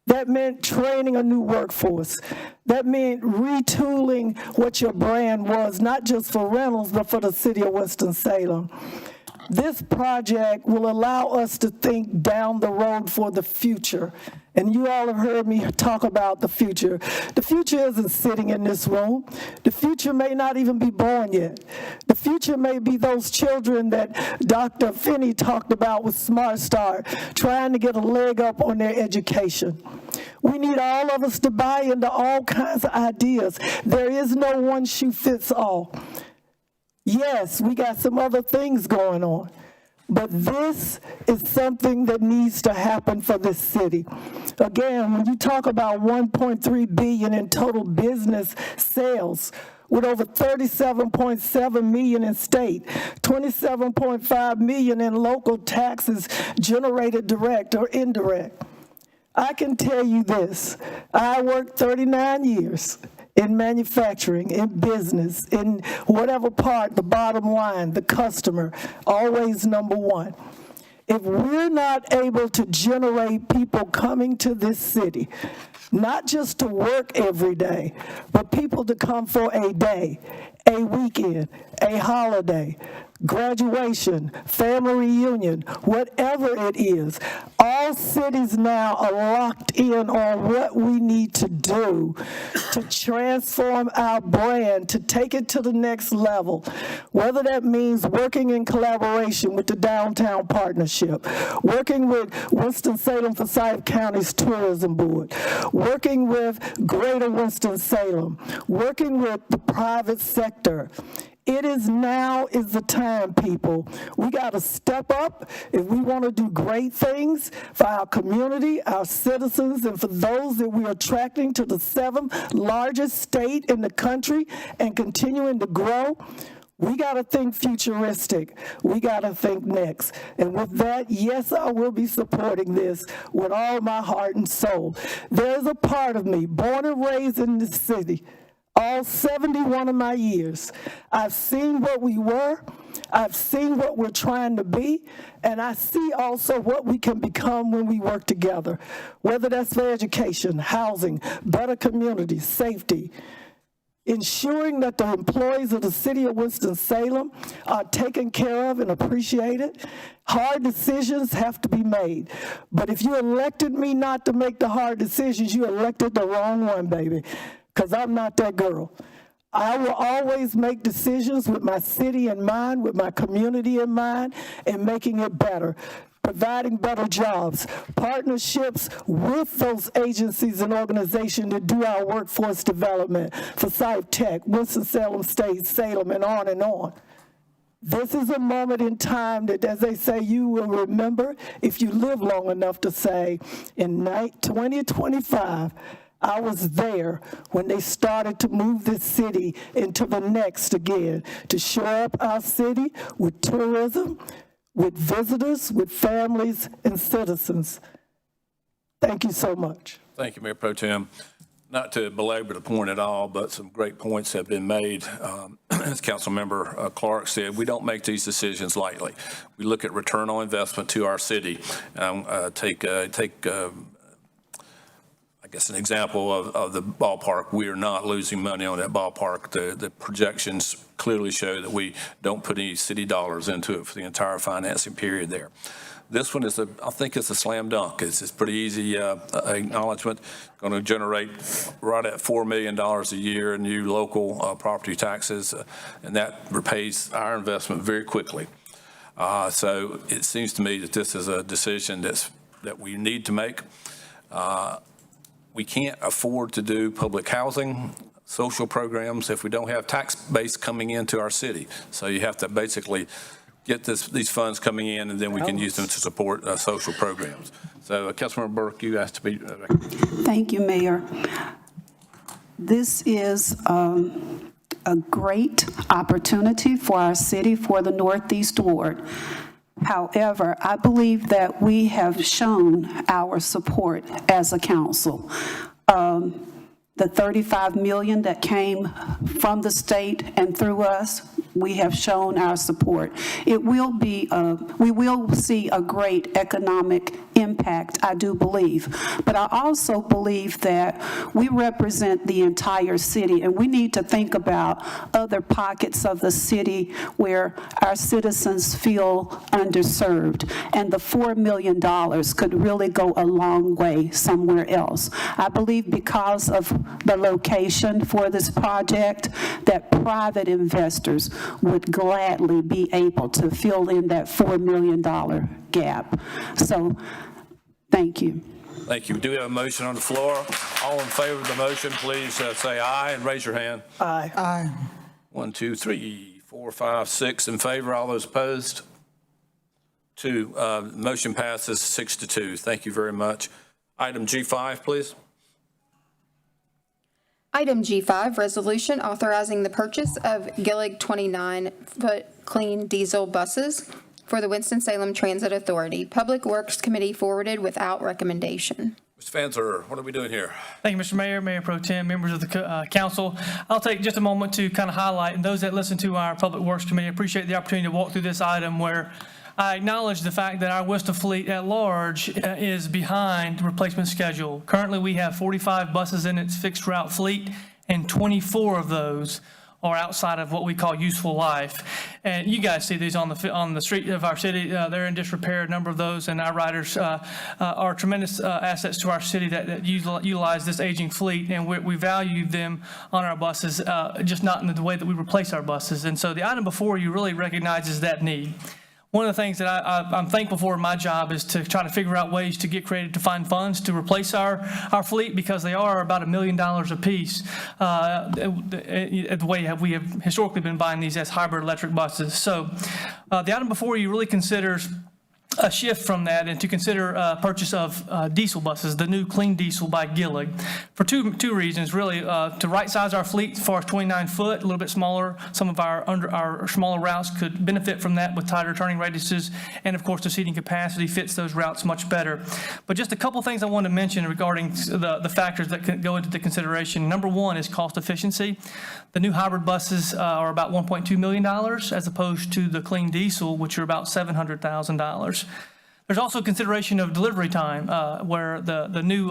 S5: That meant training a new workforce. That meant retooling what your brand was, not just for Reynolds, but for the city of Winston-Salem. This project will allow us to think down the road for the future. And you all have heard me talk about the future. The future isn't sitting in this room. The future may not even be born yet. The future may be those children that Dr. Finney talked about with Smart Start, trying to get a leg up on their education. We need all of us to buy into all kinds of ideas. There is no one shoe fits all. Yes, we got some other things going on, but this is something that needs to happen for this city. Again, when you talk about $1.3 billion in total business sales, with over $37.7 million in state, $27.5 million in local taxes generated direct or indirect. I can tell you this, I worked 39 years in manufacturing, in business, in whatever part, the bottom line, the customer, always number one. If we're not able to generate people coming to this city, not just to work every day, but people to come for a day, a weekend, a holiday, graduation, family reunion, whatever it is. All cities now are locked in on what we need to do to transform our brand, to take it to the next level, whether that means working in collaboration with the Downtown Partnership, working with Winston-Salem Forsyth County's Tourism Board, working with Greater Winston-Salem, working with the private sector. It is now is the time, people. We got to step up if we want to do great things for our community, our citizens, and for those that we're attracting to the 7th largest state in the country and continuing to grow. We got to think futuristic. We got to think next. And with that, yes, I will be supporting this with all my heart and soul. There's a part of me, born and raised in this city, all 71 of my years. I've seen what we were, I've seen what we're trying to be, and I see also what we can become when we work together, whether that's for education, housing, better communities, safety, ensuring that the employees of the City of Winston-Salem are taken care of and appreciated. Hard decisions have to be made. But if you elected me not to make the hard decisions, you elected the wrong one, baby, because I'm not that girl. I will always make decisions with my city in mind, with my community in mind, and making it better. Providing better jobs, partnerships with those agencies and organizations that do our workforce development, Forsyth Tech, Winston-Salem State, Salem, and on and on. This is a moment in time that, as they say, you will remember if you live long enough to say, in 2025, I was there when they started to move this city into the next again, to shore up our city with tourism, with visitors, with families and citizens. Thank you so much.
S1: Thank you, Mayor Pro Tem. Not to belabor the point at all, but some great points have been made. As Councilmember Clark said, we don't make these decisions lightly. We look at return on investment to our city. Take I guess an example of the ballpark. We are not losing money on that ballpark. The projections clearly show that we don't put any city dollars into it for the entire financing period there. This one is, I think it's a slam dunk. It's pretty easy acknowledgement. Going to generate right at $4 million a year in new local property taxes, and that repays our investment very quickly. So it seems to me that this is a decision that we need to make. We can't afford to do public housing, social programs if we don't have tax base coming into our city. So you have to basically get these funds coming in, and then we can use them to support social programs. So Councilmember Burke, you asked to be.
S11: Thank you, Mayor. This is a great opportunity for our city, for the Northeast Ward. However, I believe that we have shown our support as a council. The $35 million that came from the state and through us, we have shown our support. It will be, we will see a great economic impact, I do believe. But I also believe that we represent the entire city, and we need to think about other pockets of the city where our citizens feel underserved. And the $4 million could really go a long way somewhere else. I believe because of the location for this project, that private investors would gladly be able to fill in that $4 million gap. So, thank you.
S1: Thank you. We do have a motion on the floor. All in favor of the motion, please say aye and raise your hand.
S5: Aye. Aye.
S1: 1, 2, 3, 4, 5, 6 in favor. All those opposed? 2. Motion passes 6-2. Thank you very much. Item G5, please.
S3: Item G5, resolution authorizing the purchase of Gillig 29-foot clean diesel buses for the Winston-Salem Transit Authority. Public Works Committee forwarded without recommendation.
S1: Mr. Fanzer, what are we doing here?
S4: Thank you, Mr. Mayor, Mayor Pro Tem, members of the council. I'll take just a moment to kind of highlight, and those that listen to our Public Works Committee appreciate the opportunity to walk through this item where I acknowledge the fact that our Winston fleet at large is behind replacement schedule. Currently, we have 45 buses in its fixed route fleet, and 24 of those or outside of what we call useful life. And you guys see these on the street of our city. They're in disrepair, a number of those, and our riders are tremendous assets to our city that utilize this aging fleet, and we value them on our buses, just not in the way that we replace our buses. And so the item before you really recognizes that need. One of the things that I'm thankful for in my job is to try to figure out ways to get creative to find funds to replace our fleet, because they are about $1 million a piece, the way we have historically been buying these as hybrid electric buses. So the item before you really considers a shift from that and to consider purchase of diesel buses, the new clean diesel by Gillig, for two reasons, really. To right-size our fleet as far as 29 foot, a little bit smaller. Some of our smaller routes could benefit from that with tighter turning radiuses, and of course the seating capacity fits those routes much better. But just a couple things I want to mention regarding the factors that can go into the consideration. Number one is cost efficiency. The new hybrid buses are about $1.2 million as opposed to the clean diesel, which are about $700,000. There's also consideration of delivery time, where the new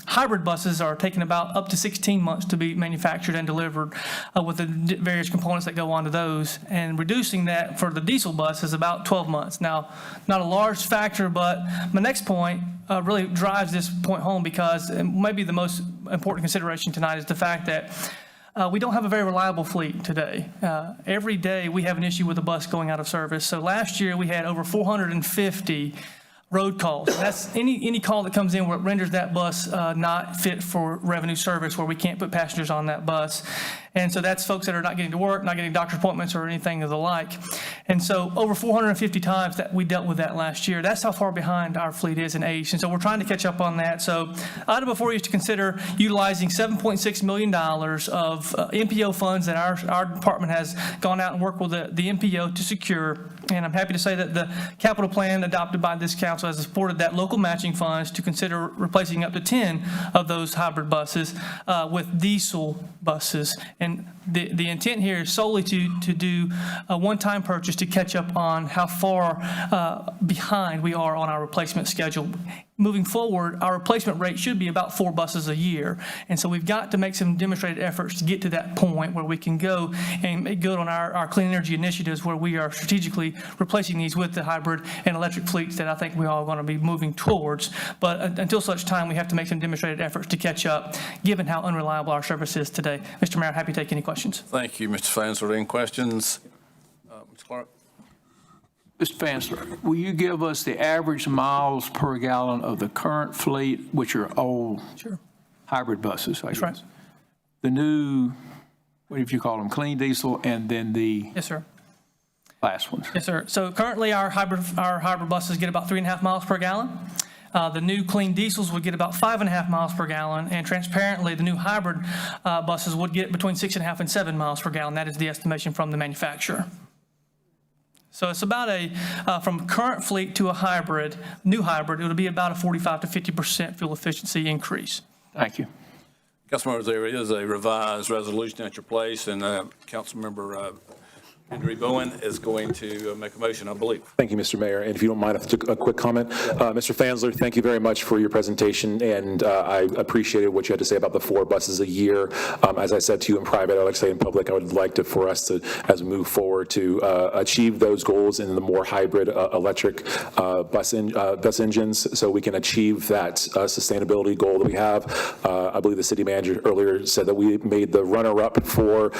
S4: hybrid buses are taking about up to 16 months to be manufactured and delivered with the various components that go onto those, and reducing that for the diesel bus is about 12 months. Now, not a large factor, but my next point really drives this point home, because maybe the most important consideration tonight is the fact that we don't have a very reliable fleet today. Every day we have an issue with a bus going out of service. So last year we had over 450 road calls. That's any call that comes in where it renders that bus not fit for revenue service, where we can't put passengers on that bus. And so that's folks that are not getting to work, not getting doctor appointments or anything of the like. And so over 450 times that we dealt with that last year. That's how far behind our fleet is in age. And so we're trying to catch up on that. So item before you is to consider utilizing $7.6 million of MPO funds that our department has gone out and worked with the MPO to secure. And I'm happy to say that the capital plan adopted by this council has supported that local matching funds to consider replacing up to 10 of those hybrid buses with diesel buses. And the intent here is solely to do a one-time purchase to catch up on how far behind we are on our replacement schedule. Moving forward, our replacement rate should be about 4 buses a year. And so we've got to make some demonstrated efforts to get to that point where we can go and make good on our clean energy initiatives, where we are strategically replacing these with the hybrid and electric fleets that I think we all are going to be moving towards. But until such time, we have to make some demonstrated efforts to catch up, given how unreliable our service is today. Mr. Mayor, happy to take any questions.
S1: Thank you, Mr. Fansler. Any questions? Mr. Clark?
S8: Mr. Fansler, will you give us the average miles per gallon of the current fleet, which are old hybrid buses, I guess?
S4: That's right.
S8: The new, what do you call them, clean diesel, and then the
S4: Yes, sir.
S8: last ones?
S4: Yes, sir. So currently our hybrid buses get about 3.5 miles per gallon. The new clean diesels would get about 5.5 miles per gallon, and transparently, the new hybrid buses would get between 6.5 and 7 miles per gallon. That is the estimation from the manufacturer. So it's about from current fleet to a hybrid, new hybrid, it would be about a 45 to 50% fuel efficiency increase.
S8: Thank you.
S1: Councilmembers, there is a revised resolution at your place, and Councilmember Henry Bowen is going to make a motion, I believe.
S7: Thank you, Mr. Mayor. And if you don't mind, a quick comment. Mr. Fansler, thank you very much for your presentation, and I appreciated what you had to say about the 4 buses a year. As I said to you in private, I'd like to say in public, I would like for us to, as we move forward, to achieve those goals in the more hybrid electric bus engines, so we can achieve that sustainability goal that we have. I believe the city manager earlier said that we made the runner-up for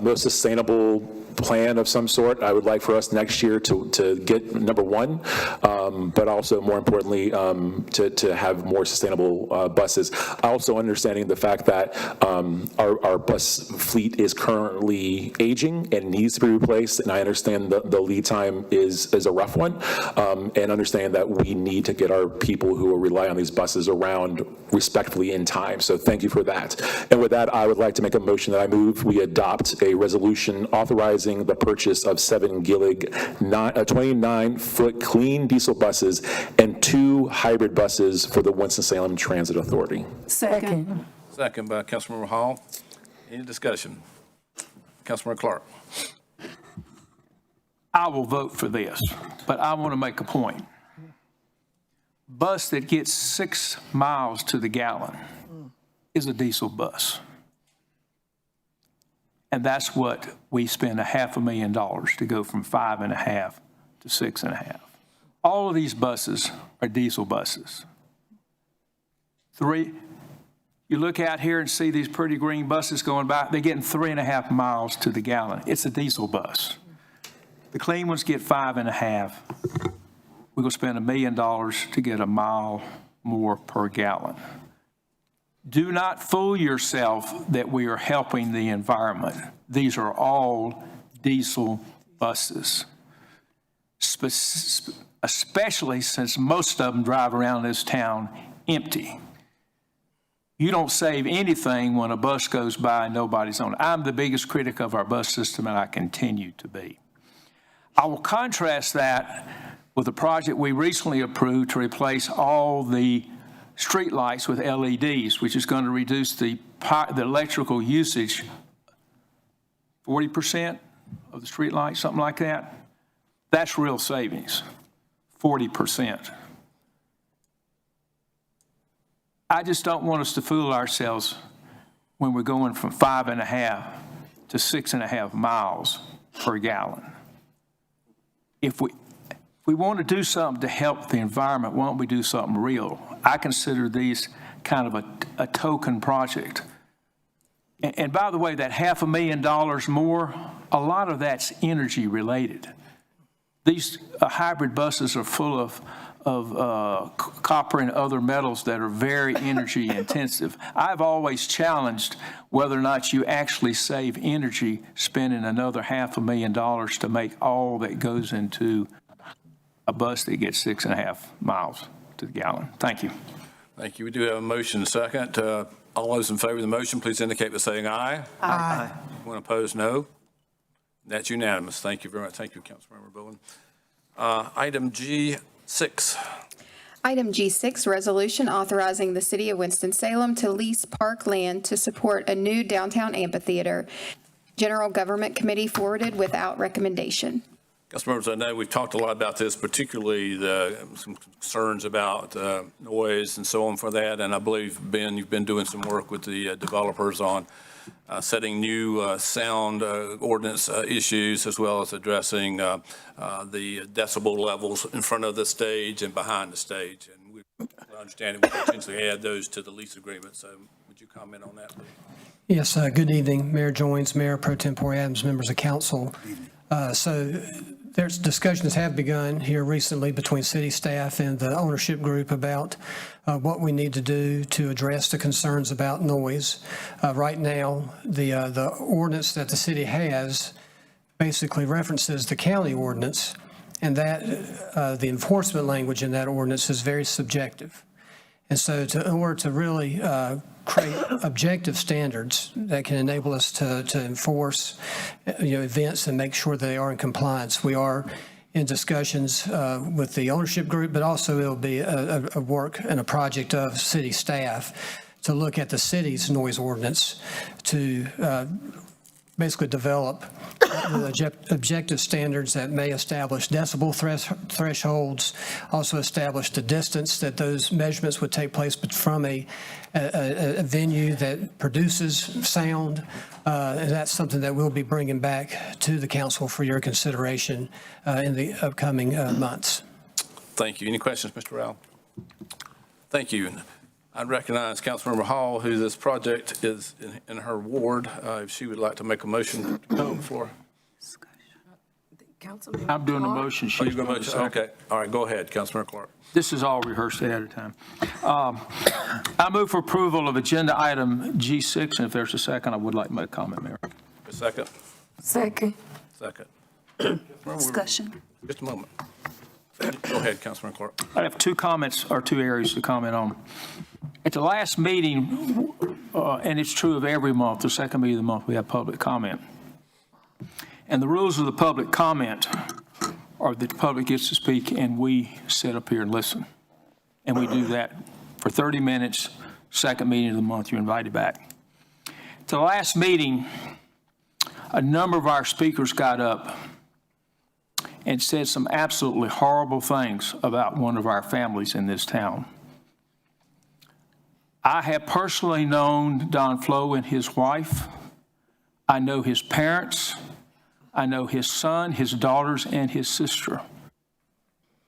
S7: most sustainable plan of some sort. I would like for us next year to get number 1, but also more importantly to have more sustainable buses. Also understanding the fact that our bus fleet is currently aging and needs to be replaced, and I understand the lead time is a rough one, and understand that we need to get our people who rely on these buses around respectfully in time. So thank you for that. And with that, I would like to make a motion that I move we adopt a resolution authorizing the purchase of 7 Gillig 29-foot clean diesel buses and 2 hybrid buses for the Winston-Salem Transit Authority.
S11: Second.
S1: Second by Councilmember Hall. Any discussion? Councilmember Clark.
S8: I will vote for this, but I want to make a point. Bus that gets 6 miles to the gallon is a diesel bus. And that's what we spend $500,000 to go from 5.5 to 6.5. All of these buses are diesel buses. You look out here and see these pretty green buses going by, they're getting 3.5 miles to the gallon. It's a diesel bus. The clean ones get 5.5. We're going to spend $1 million to get a mile more per gallon. Do not fool yourself that we are helping the environment. These are all diesel buses, especially since most of them drive around this town empty. You don't save anything when a bus goes by and nobody's on it. I'm the biggest critic of our bus system, and I continue to be. I will contrast that with a project we recently approved to replace all the streetlights with LEDs, which is going to reduce the electrical usage 40% of the streetlights, something like that. That's real savings, 40%. I just don't want us to fool ourselves when we're going from 5.5 to 6.5 miles per gallon. If we want to do something to help the environment, why don't we do something real? I consider these kind of a token project. And by the way, that $500,000 more, a lot of that's energy related. These hybrid buses are full of copper and other metals that are very energy intensive. I've always challenged whether or not you actually save energy spending another $500,000 to make all that goes into a bus that gets 6.5 miles to the gallon. Thank you.
S1: Thank you. We do have a motion and a second. All those in favor of the motion, please indicate by saying aye.
S9: Aye.
S1: Anyone opposed, no. That's unanimous. Thank you very much. Thank you, Councilmember Bowen. Item G6.
S3: Item G6, resolution authorizing the City of Winston-Salem to lease park land to support a new downtown amphitheater. General Government Committee forwarded without recommendation.
S1: Council members, I know we've talked a lot about this, particularly some concerns about noise and so on for that. And I believe, Ben, you've been doing some work with the developers on setting new sound ordinance issues, as well as addressing the decibel levels in front of the stage and behind the stage. And we understand we potentially add those to the lease agreement. So would you comment on that, please?
S10: Yes, good evening, Mayor Joines, Mayor Pro Tempore Adams, members of council. There's discussions have begun here recently between city staff and the ownership group about what we need to do to address the concerns about noise. Right now, the ordinance that the city has basically references the county ordinance, and that the enforcement language in that ordinance is very subjective. And so in order to really create objective standards that can enable us to enforce events and make sure they are in compliance, we are in discussions with the ownership group, but also it'll be a work and a project of city staff to look at the city's noise ordinance to basically develop objective standards that may establish decibel thresholds, also establish the distance that those measurements would take place from a venue that produces sound. And that's something that we'll be bringing back to the council for your consideration in the upcoming months.
S1: Thank you. Any questions, Mr. Rowell? Thank you. I recognize Councilmember Hall, who this project is in her ward, if she would like to make a motion to come on the floor.
S8: I'm doing the motion.
S1: Oh, you're going to motion? Okay. All right, go ahead, Councilmember Clark.
S8: This is all rehearsed ahead of time. I move for approval of agenda item G6, and if there's a second, I would like to make a comment, Mayor.
S1: A second?
S6: Second.
S1: Second.
S11: Discussion.
S1: Just a moment. Go ahead, Councilmember Clark.
S8: I have two comments or two areas to comment on. At the last meeting, and it's true of every month, the second meeting of the month, we have public comment. And the rules of the public comment are that the public gets to speak and we sit up here and listen. And we do that for 30 minutes, second meeting of the month, you're invited back. At the last meeting, a number of our speakers got up and said some absolutely horrible things about one of our families in this town. I have personally known Don Flo and his wife. I know his parents. I know his son, his daughters, and his sister.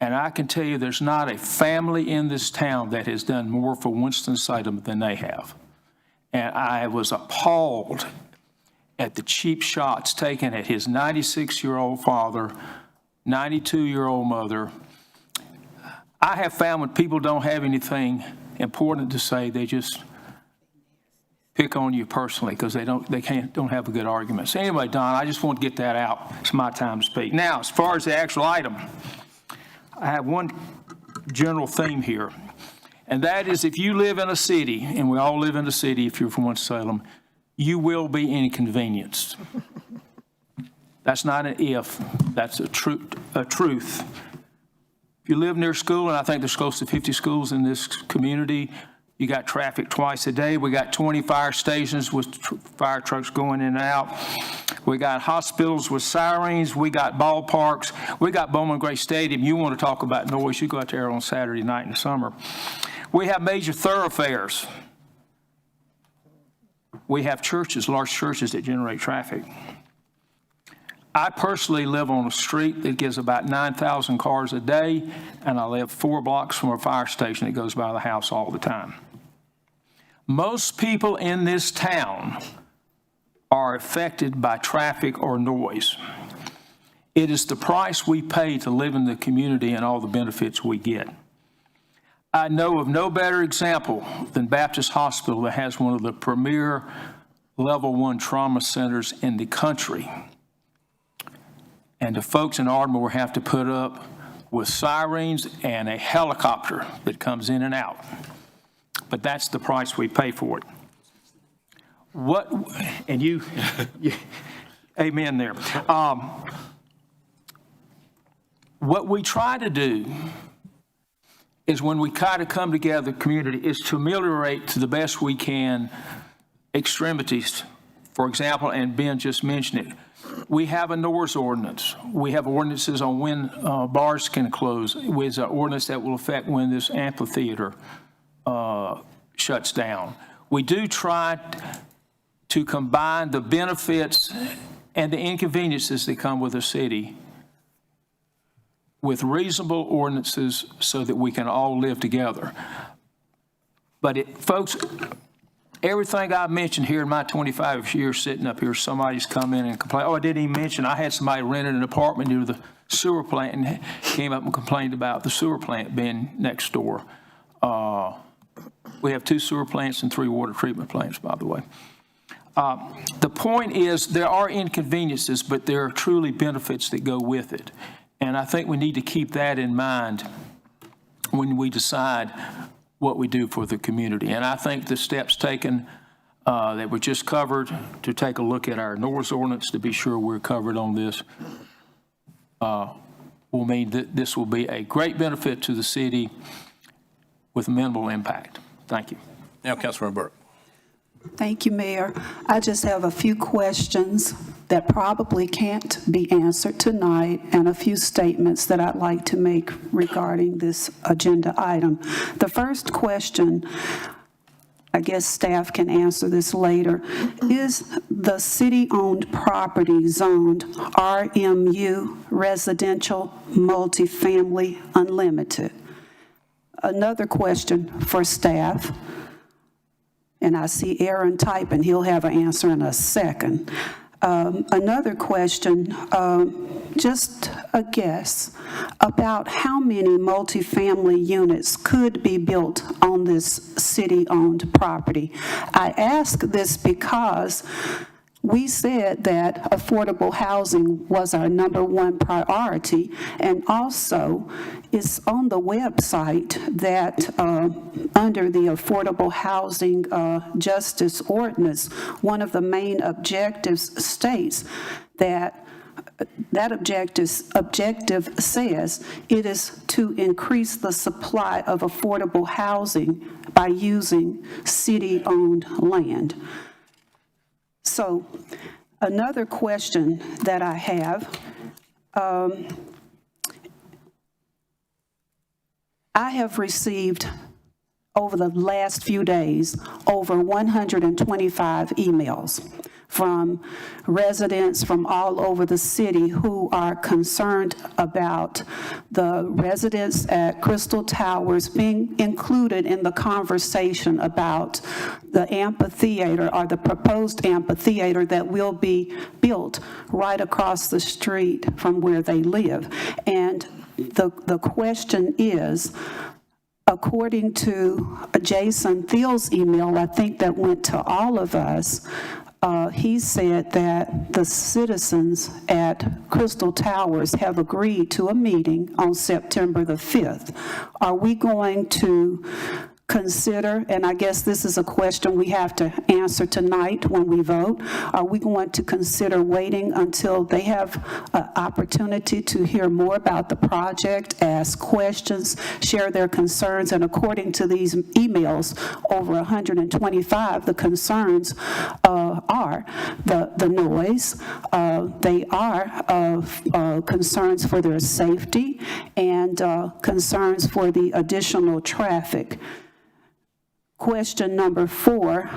S8: And I can tell you there's not a family in this town that has done more for Winston-Salem than they have. And I was appalled at the cheap shots taken at his 96-year-old father, 92-year-old mother. I have found when people don't have anything important to say, they just pick on you personally because they don't have a good argument. So anyway, Don, I just want to get that out. It's my time to speak. Now, as far as the actual item, I have one general theme here, and that is if you live in a city, and we all live in a city if you're from Winston-Salem, you will be inconvenienced. That's not an if, that's a truth. If you live near school, and I think there's close to 50 schools in this community, you got traffic twice a day. We got 20 fire stations with fire trucks going in and out. We got hospitals with sirens. We got ballparks. We got Bowman Gray Stadium. You want to talk about noise, you go out there on Saturday night in the summer. We have major thoroughfares. We have churches, large churches that generate traffic. I personally live on a street that gets about 9,000 cars a day, and I live 4 blocks from a fire station that goes by the house all the time. Most people in this town are affected by traffic or noise. It is the price we pay to live in the community and all the benefits we get. I know of no better example than Baptist Hospital that has one of the premier level 1 trauma centers in the country. And the folks in Ardmore have to put up with sirens and a helicopter that comes in and out. But that's the price we pay for it. You amen there. What we try to do is when we try to come together, community, is to ameliorate to the best we can extremities. For example, and Ben just mentioned it, we have a noise ordinance. We have ordinances on when bars can close. With an ordinance that will affect when this amphitheater shuts down. We do try to combine the benefits and the inconveniences that come with a city with reasonable ordinances so that we can all live together. But folks, everything I've mentioned here in my 25 years sitting up here, somebody's come in and complained. Oh, I didn't even mention, I had somebody rented an apartment near the sewer plant and came up and complained about the sewer plant being next door. We have 2 sewer plants and 3 water treatment plants, by the way. The point is there are inconveniences, but there are truly benefits that go with it. And I think we need to keep that in mind when we decide what we do for the community. And I think the steps taken that were just covered to take a look at our noise ordinance to be sure we're covered on this will mean that this will be a great benefit to the city with minimal impact. Thank you.
S1: Now, Councilmember Burke.
S11: Thank you, Mayor. I just have a few questions that probably can't be answered tonight and a few statements that I'd like to make regarding this agenda item. The first question, I guess staff can answer this later, is the city-owned property zoned RMU, residential, multifamily, unlimited? Another question for staff, and I see Aaron typing, he'll have an answer in a second. Another question, just a guess, about how many multifamily units could be built on this city-owned property. I ask this because we said that affordable housing was our #1 priority, and also it's on the website that under the Affordable Housing Justice Ordinance, one of the main objectives states that objective says it is to increase the supply of affordable housing by using city-owned land. So another question that I have, I have received over the last few days over 125 emails from residents from all over the city who are concerned about the residents at Crystal Towers being included in the conversation about the amphitheater or the proposed amphitheater that will be built right across the street from where they live. And the question is, according to Jason Thiel's email, I think that went to all of us, he said that the citizens at Crystal Towers have agreed to a meeting on September the 5th. Are we going to consider, and I guess this is a question we have to answer tonight when we vote, are we going to consider waiting until they have an opportunity to hear more about the project, ask questions, share their concerns? And according to these emails, over 125, the concerns are the noise, they are concerns for their safety, and concerns for the additional traffic. Question number 4,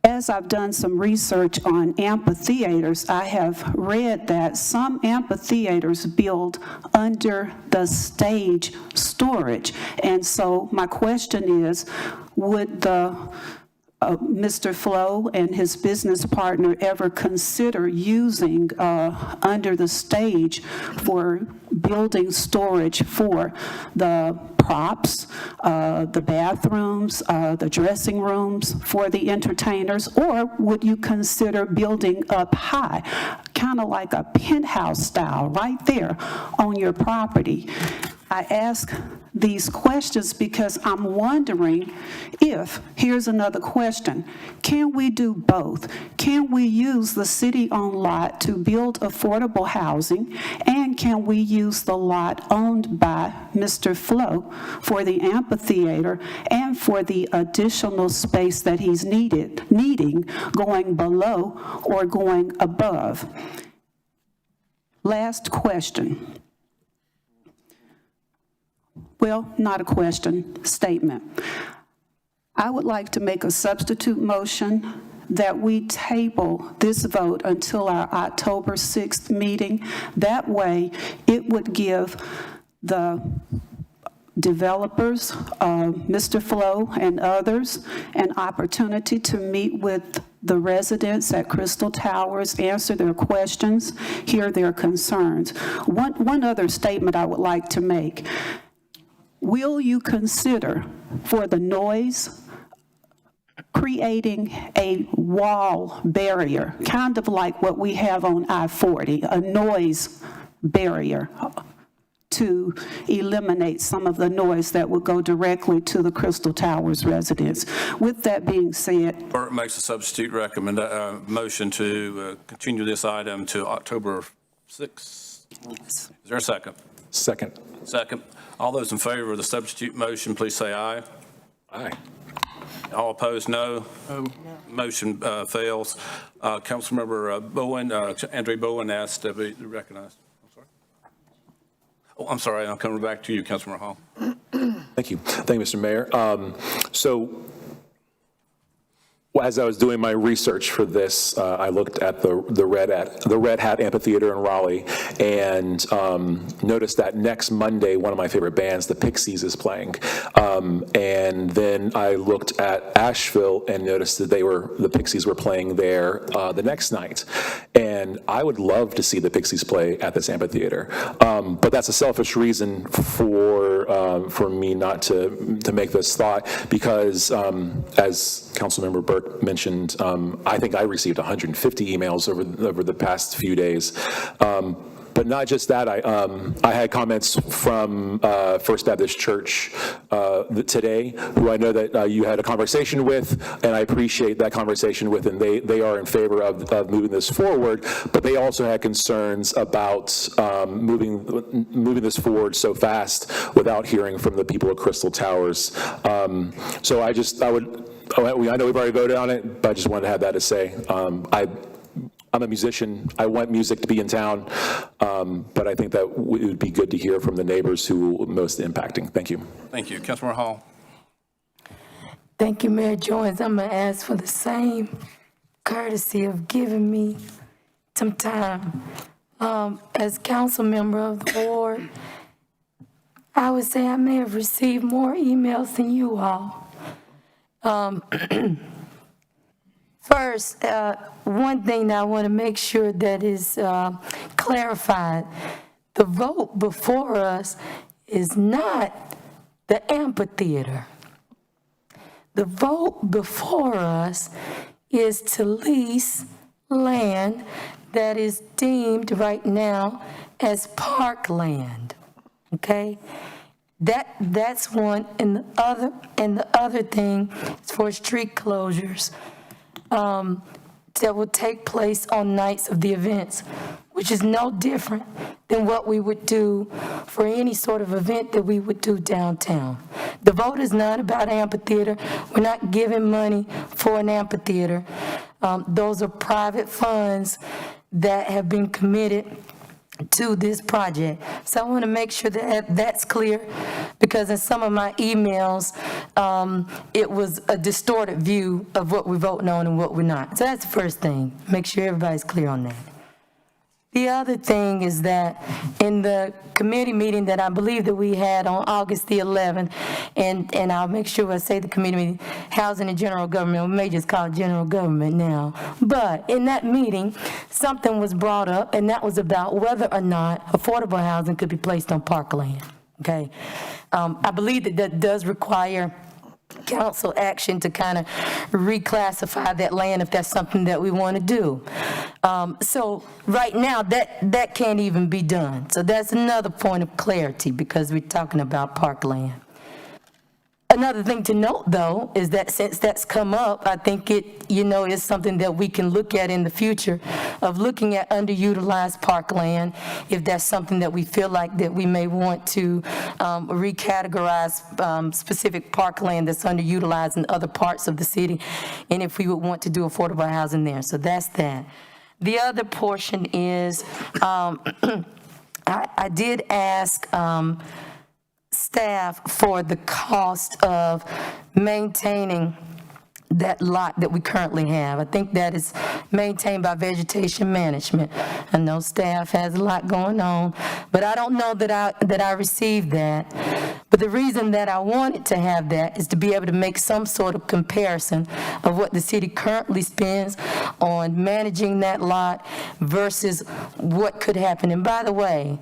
S11: as I've done some research on amphitheaters, I have read that some amphitheaters build under the stage storage. And so my question is, would Mr. Flo and his business partner ever consider using under the stage for building storage for the props, the bathrooms, the dressing rooms for the entertainers? Or would you consider building up high, kind of like a penthouse style right there on your property? I ask these questions because I'm wondering if, here's another question, can we do both? Can we use the city-owned lot to build affordable housing, and can we use the lot owned by Mr. Flo for the amphitheater and for the additional space that he's needing going below or going above? Last question. Well, not a question, statement. I would like to make a substitute motion that we table this vote until our October 6th meeting. That way, it would give the developers, Mr. Flo and others, an opportunity to meet with the residents at Crystal Towers, answer their questions, hear their concerns. One other statement I would like to make. Will you consider, for the noise, creating a wall barrier, kind of like what we have on I-40, a noise barrier to eliminate some of the noise that would go directly to the Crystal Towers residents? With that being said,
S1: Burt makes a substitute motion to continue this item to October 6th. Is there a second?
S7: Second.
S1: Second. All those in favor of the substitute motion, please say aye.
S7: Aye.
S1: All opposed, no. Motion fails. Councilmember Bowen, Andre Bowen asked to be recognized. I'm sorry, I'm coming back to you, Councilmember Hall.
S7: Thank you. Thank you, Mr. Mayor. As I was doing my research for this, I looked at the Red Hat Amphitheater in Raleigh, and noticed that next Monday, one of my favorite bands, the Pixies, is playing. And then I looked at Asheville and noticed that the Pixies were playing there the next night. And I would love to see the Pixies play at this amphitheater. But that's a selfish reason for me not to make this thought, because as Councilmember Burke mentioned, I think I received 150 emails over the past few days. But not just that, I had comments from First Baptist Church today, who I know that you had a conversation with, and I appreciate that conversation with, and they are in favor of moving this forward, but they also had concerns about moving this forward so fast without hearing from the people at Crystal Towers. So I know we've already voted on it, but I just wanted to have that to say. I'm a musician. I want music to be in town, but I think that it would be good to hear from the neighbors who are most impacting. Thank you.
S1: Thank you. Councilmember Hall.
S6: Thank you, Mayor Jones. I'm going to ask for the same courtesy of giving me some time. As council member of the board, I would say I may have received more emails than you all. First, one thing that I want to make sure that is clarified, the vote before us is not the amphitheater. The vote before us is to lease land that is deemed right now as parkland, okay? That's one, and the other thing is for street closures that will take place on nights of the events, which is no different than what we would do for any sort of event that we would do downtown. The vote is not about amphitheater. We're not giving money for an amphitheater. Those are private funds that have been committed to this project. So I want to make sure that that's clear, because in some of my emails, it was a distorted view of what we're voting on and what we're not. So that's the first thing. Make sure everybody's clear on that. The other thing is that in the committee meeting that I believe that we had on August the 11th, and I'll make sure I say the committee meeting, Housing and General Government, we may just call it General Government now. But in that meeting, something was brought up, and that was about whether or not affordable housing could be placed on parkland, okay? I believe that does require council action to kind of reclassify that land if that's something that we want to do. So right now, that can't even be done. So that's another point of clarity, because we're talking about parkland. Another thing to note, though, is that since that's come up, I think it, is something that we can look at in the future, of looking at underutilized parkland, if that's something that we feel like that we may want to recategorize specific parkland that's underutilized in other parts of the city, and if we would want to do affordable housing there. So that's that. The other portion is, I did ask staff for the cost of maintaining that lot that we currently have. I think that is maintained by vegetation management. I know staff has a lot going on, but I don't know that I received that. But the reason that I wanted to have that is to be able to make some sort of comparison of what the city currently spends on managing that lot versus what could happen. And by the way,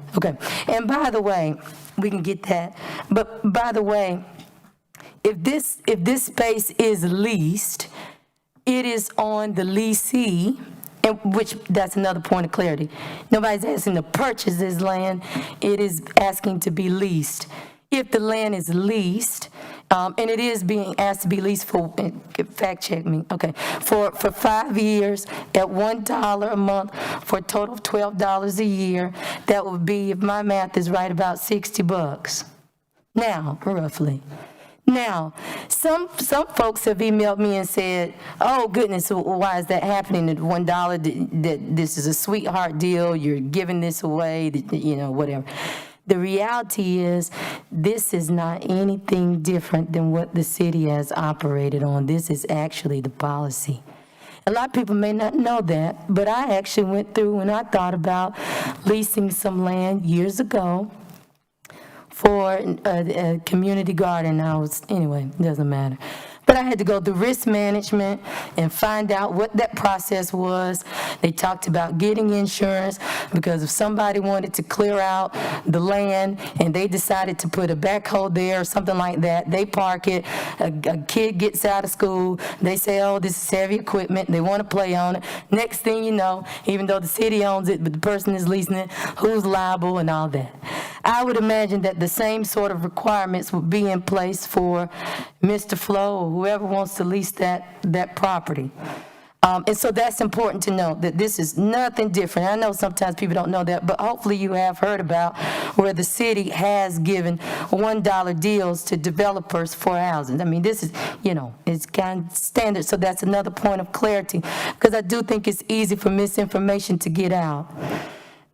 S6: we can get that. But by the way, if this space is leased, it is on the leasee, and which that's another point of clarity. Nobody's asking to purchase this land. It is asking to be leased. If the land is leased, and it is being asked to be leased for, fact check me, okay, for 5 years at $1 a month for a total of $12 a year, that would be, if my math is right, about $60. Now, roughly. Now, some folks have emailed me and said, oh, goodness, why is that happening at $1? That this is a sweetheart deal, you're giving this away, whatever. The reality is, this is not anything different than what the city has operated on. This is actually the policy. A lot of people may not know that, but I actually went through and I thought about leasing some land years ago for a community garden. Anyway, it doesn't matter. But I had to go through risk management and find out what that process was. They talked about getting insurance, because if somebody wanted to clear out the land and they decided to put a backhoe there or something like that, they park it, a kid gets out of school, they say, oh, this is heavy equipment, they want to play on it. Next thing you know, even though the city owns it, but the person is leasing it, who's liable and all that. I would imagine that the same sort of requirements would be in place for Mr. Flo or whoever wants to lease that property. And so that's important to know, that this is nothing different. I know sometimes people don't know that, but hopefully you have heard about where the city has given $1 deals to developers for housing. I mean, this is, it's kind of standard. So that's another point of clarity, because I do think it's easy for misinformation to get out.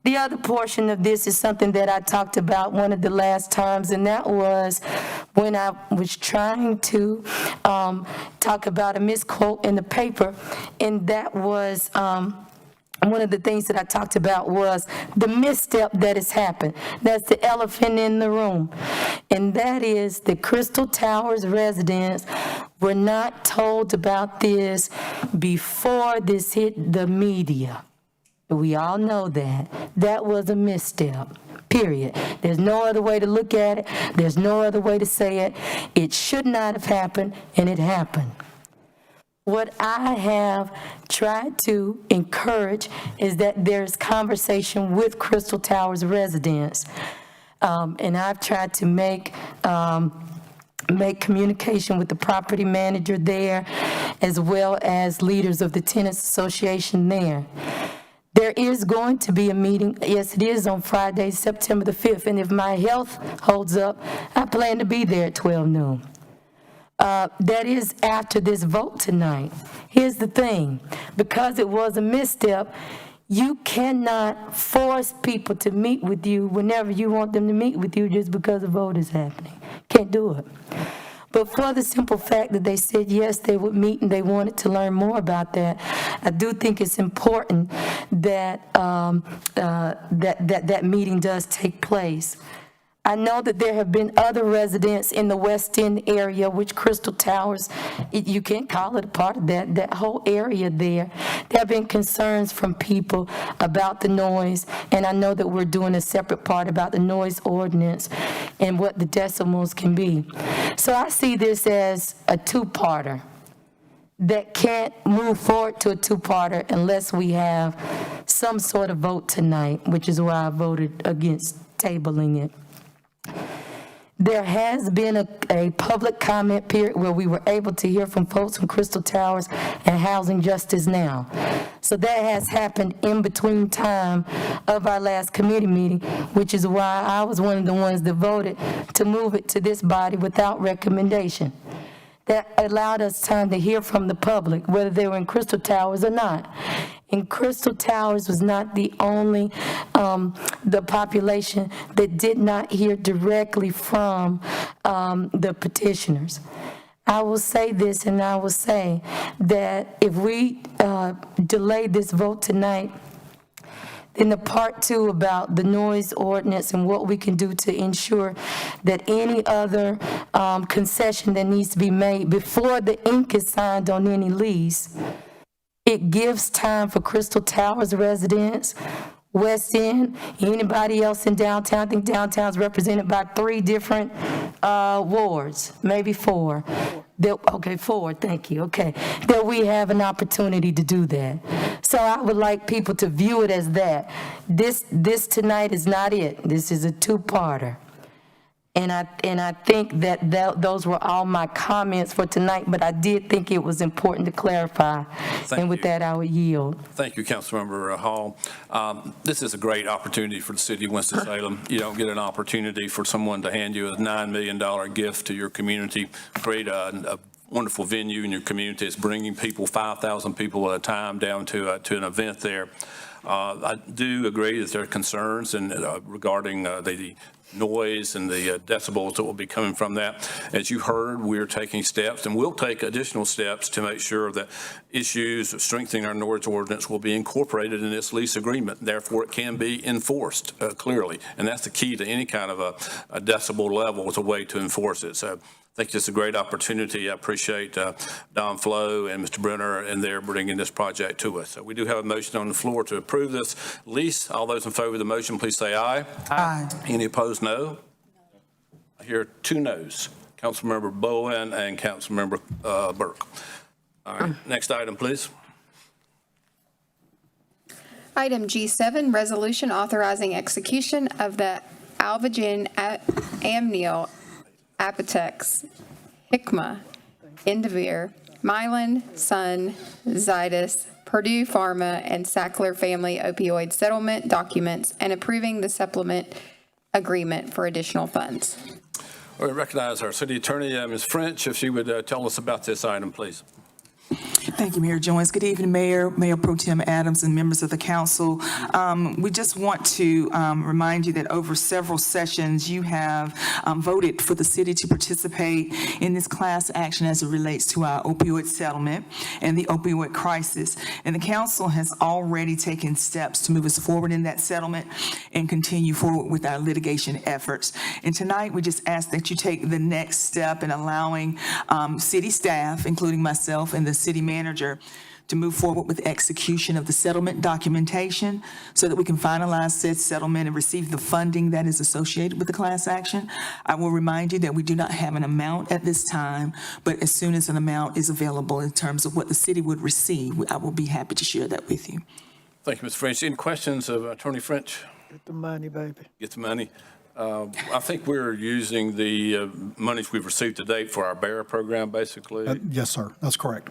S6: The other portion of this is something that I talked about one of the last times, and that was when I was trying to talk about a misquote in the paper, and that was one of the things that I talked about was the misstep that has happened. That's the elephant in the room, and that is the Crystal Towers residents were not told about this before this hit the media. We all know that. That was a misstep, period. There's no other way to look at it. There's no other way to say it. It should not have happened, and it happened. What I have tried to encourage is that there's conversation with Crystal Towers residents, and I've tried to make communication with the property manager there, as well as leaders of the Tenants Association there. There is going to be a meeting, yes, it is on Friday, September the 5th, and if my health holds up, I plan to be there at 12 noon. That is after this vote tonight. Here's the thing, because it was a misstep, you cannot force people to meet with you whenever you want them to meet with you just because a vote is happening. Can't do it. But for the simple fact that they said yes, they would meet and they wanted to learn more about that, I do think it's important that that meeting does take place. I know that there have been other residents in the West End area, which Crystal Towers, you can't call it a part of that whole area there. There have been concerns from people about the noise, and I know that we're doing a separate part about the noise ordinance and what the decibels can be. So I see this as a two-parter that can't move forward to a two-parter unless we have some sort of vote tonight, which is why I voted against tabling it. There has been a public comment period where we were able to hear from folks from Crystal Towers and Housing Justice Now. So that has happened in between time of our last committee meeting, which is why I was one of the ones that voted to move it to this body without recommendation. That allowed us time to hear from the public, whether they were in Crystal Towers or not. And Crystal Towers was not the only, the population that did not hear directly from the petitioners. I will say this, and I will say that if we delay this vote tonight, in the part two about the noise ordinance and what we can do to ensure that any other concession that needs to be made before the ink is signed on any lease, it gives time for Crystal Towers residents, West End, anybody else in downtown. I think downtown is represented by 3 different wards, maybe 4. Okay, 4, thank you, okay. That we have an opportunity to do that. So I would like people to view it as that. This tonight is not it. This is a two-parter. And I think that those were all my comments for tonight, but I did think it was important to clarify. And with that, I would yield.
S1: Thank you, Councilmember Hall. This is a great opportunity for the city of Winston-Salem. You don't get an opportunity for someone to hand you a $9 million gift to your community, create a wonderful venue in your community. It's bringing people, 5,000 people at a time, down to an event there. I do agree that there are concerns regarding the noise and the decibels that will be coming from that. As you heard, we're taking steps, and we'll take additional steps to make sure that issues of strengthening our noise ordinance will be incorporated in this lease agreement. Therefore, it can be enforced clearly, and that's the key to any kind of a decibel level, is a way to enforce it. So I think it's a great opportunity. I appreciate Don Flo and Mr. Brenner and they're bringing this project to us. So we do have a motion on the floor to approve this lease. All those in favor of the motion, please say aye.
S12: Aye.
S1: Any opposed, no? I hear 2 noes. Councilmember Bowen and Councilmember Burke. All right, next item, please.
S3: Item G7, resolution authorizing execution of the Alvogen Amneal Apotex, Hikma, Indivir, Mylan, Sun, Zydus, Purdue Pharma, and Sackler family opioid settlement documents and approving the supplement agreement for additional funds.
S1: We recognize our city attorney, Ms. French, if she would tell us about this item, please.
S13: Thank you, Mayor Jones. Good evening, Mayor, Mayor Pro Tem Adams, and members of the council. We just want to remind you that over several sessions, you have voted for the city to participate in this class action as it relates to our opioid settlement and the opioid crisis. And the council has already taken steps to move us forward in that settlement and continue forward with our litigation efforts. And tonight, we just ask that you take the next step in allowing city staff, including myself and the city manager, to move forward with execution of the settlement documentation so that we can finalize said settlement and receive the funding that is associated with the class action. I will remind you that we do not have an amount at this time, but as soon as an amount is available in terms of what the city would receive, I will be happy to share that with you.
S1: Thank you, Ms. French. Any questions of Attorney French?
S5: Get the money, baby.
S1: Get the money. I think we're using the monies we've received to date for our BEAR program, basically.
S14: Yes, sir. That's correct.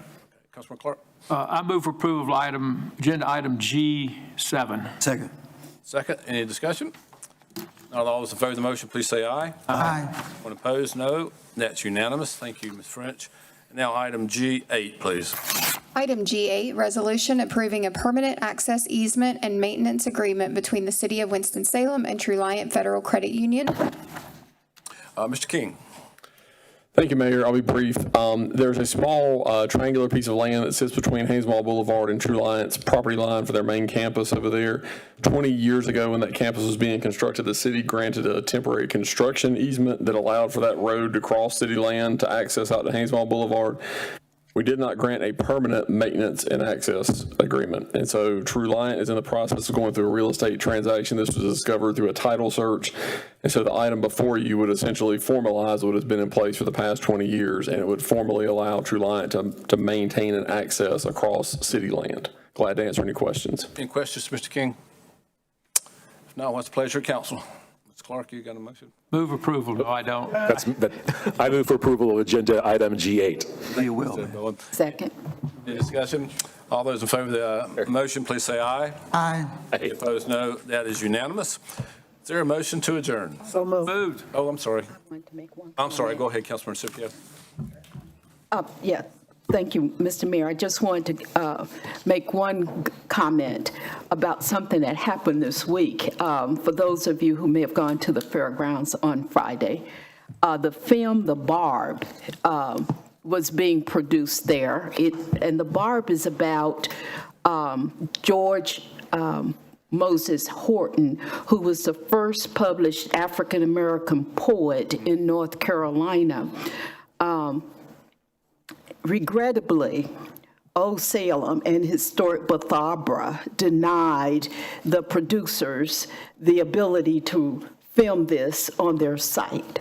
S1: Councilman Clark?
S8: I move for approval of agenda item G7.
S14: Second.
S1: Second. Any discussion? Not all those in favor of the motion, please say aye.
S13: Aye.
S1: When opposed, no. That's unanimous. Thank you, Ms. French. Now, item G8, please.
S3: Item G8, resolution approving a permanent access easement and maintenance agreement between the City of Winston-Salem and Truliant Federal Credit Union.
S1: Mr. King.
S16: Thank you, Mayor. I'll be brief. There's a small triangular piece of land that sits between Haynesmall Boulevard and Truliant's property line for their main campus over there. 20 years ago, when that campus was being constructed, the city granted a temporary construction easement that allowed for that road to cross city land to access out to Haynesmall Boulevard. We did not grant a permanent maintenance and access agreement. And so Truliant is in the process of going through a real estate transaction. This was discovered through a title search. And so the item before you would essentially formalize what has been in place for the past 20 years, and it would formally allow Truliant to maintain and access across city land. Glad to answer any questions.
S1: Any questions, Mr. King? If not, what's the pleasure of council? Ms. Clark, you got a motion?
S8: Move approval. No, I don't.
S7: I move for approval of agenda item G8.
S14: You will.
S6: Second.
S1: Any discussion? All those in favor of the motion, please say aye.
S13: Aye.
S1: Any opposed, no. That is unanimous. Is there a motion to adjourn?
S5: So moved.
S8: Moved.
S1: Oh, I'm sorry.
S6: Want to make one?
S1: I'm sorry. Go ahead, Councilman Scipio.
S23: Yeah, thank you, Mr. Mayor. I just wanted to make one comment about something that happened this week. For those of you who may have gone to the fairgrounds on Friday, the film The Barb was being produced there. And The Barb is about George Moses Horton, who was the first published African-American poet in North Carolina. Regrettably, Old Salem and Historic Bethabara denied the producers the ability to film this on their site.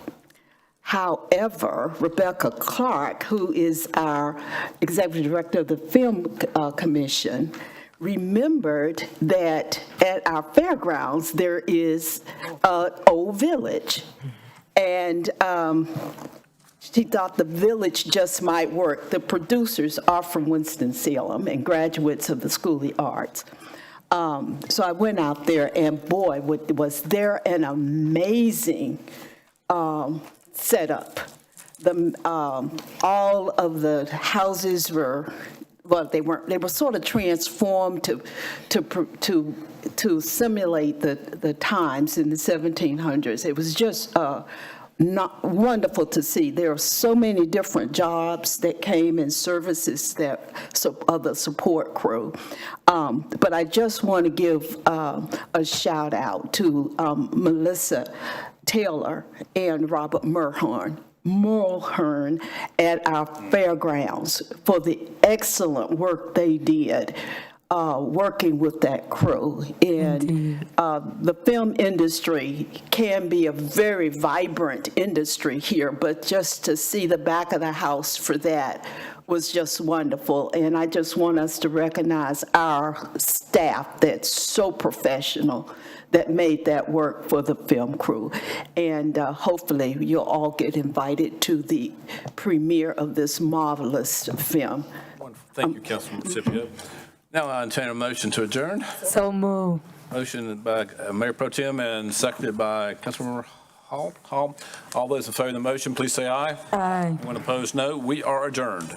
S23: However, Rebecca Clark, who is our executive director of the Film Commission, remembered that at our fairgrounds there is an old village. And she thought the village just might work. The producers are from Winston-Salem and graduates of the School of the Arts. So I went out there, and boy, was there an amazing setup. All of the houses were, well, they were sort of transformed to simulate the times in the 1700s. It was just not wonderful to see. There are so many different jobs that came and services that of the support crew. But I just want to give a shout out to Melissa Taylor and Robert Mulhern at our fairgrounds for the excellent work they did working with that crew. And the film industry can be a very vibrant industry here, but just to see the back of the house for that was just wonderful. And I just want us to recognize our staff that's so professional that made that work for the film crew. And hopefully you'll all get invited to the premiere of this marvelous film.
S1: Thank you, Councilman Scipio. Now I entertain a motion to adjourn.
S6: So moved.
S1: Motion by Mayor Pro Tem and seconded by Councilmember Hall. All those in favor of the motion, please say aye.
S6: Aye.
S1: Anyone opposed, no. We are adjourned.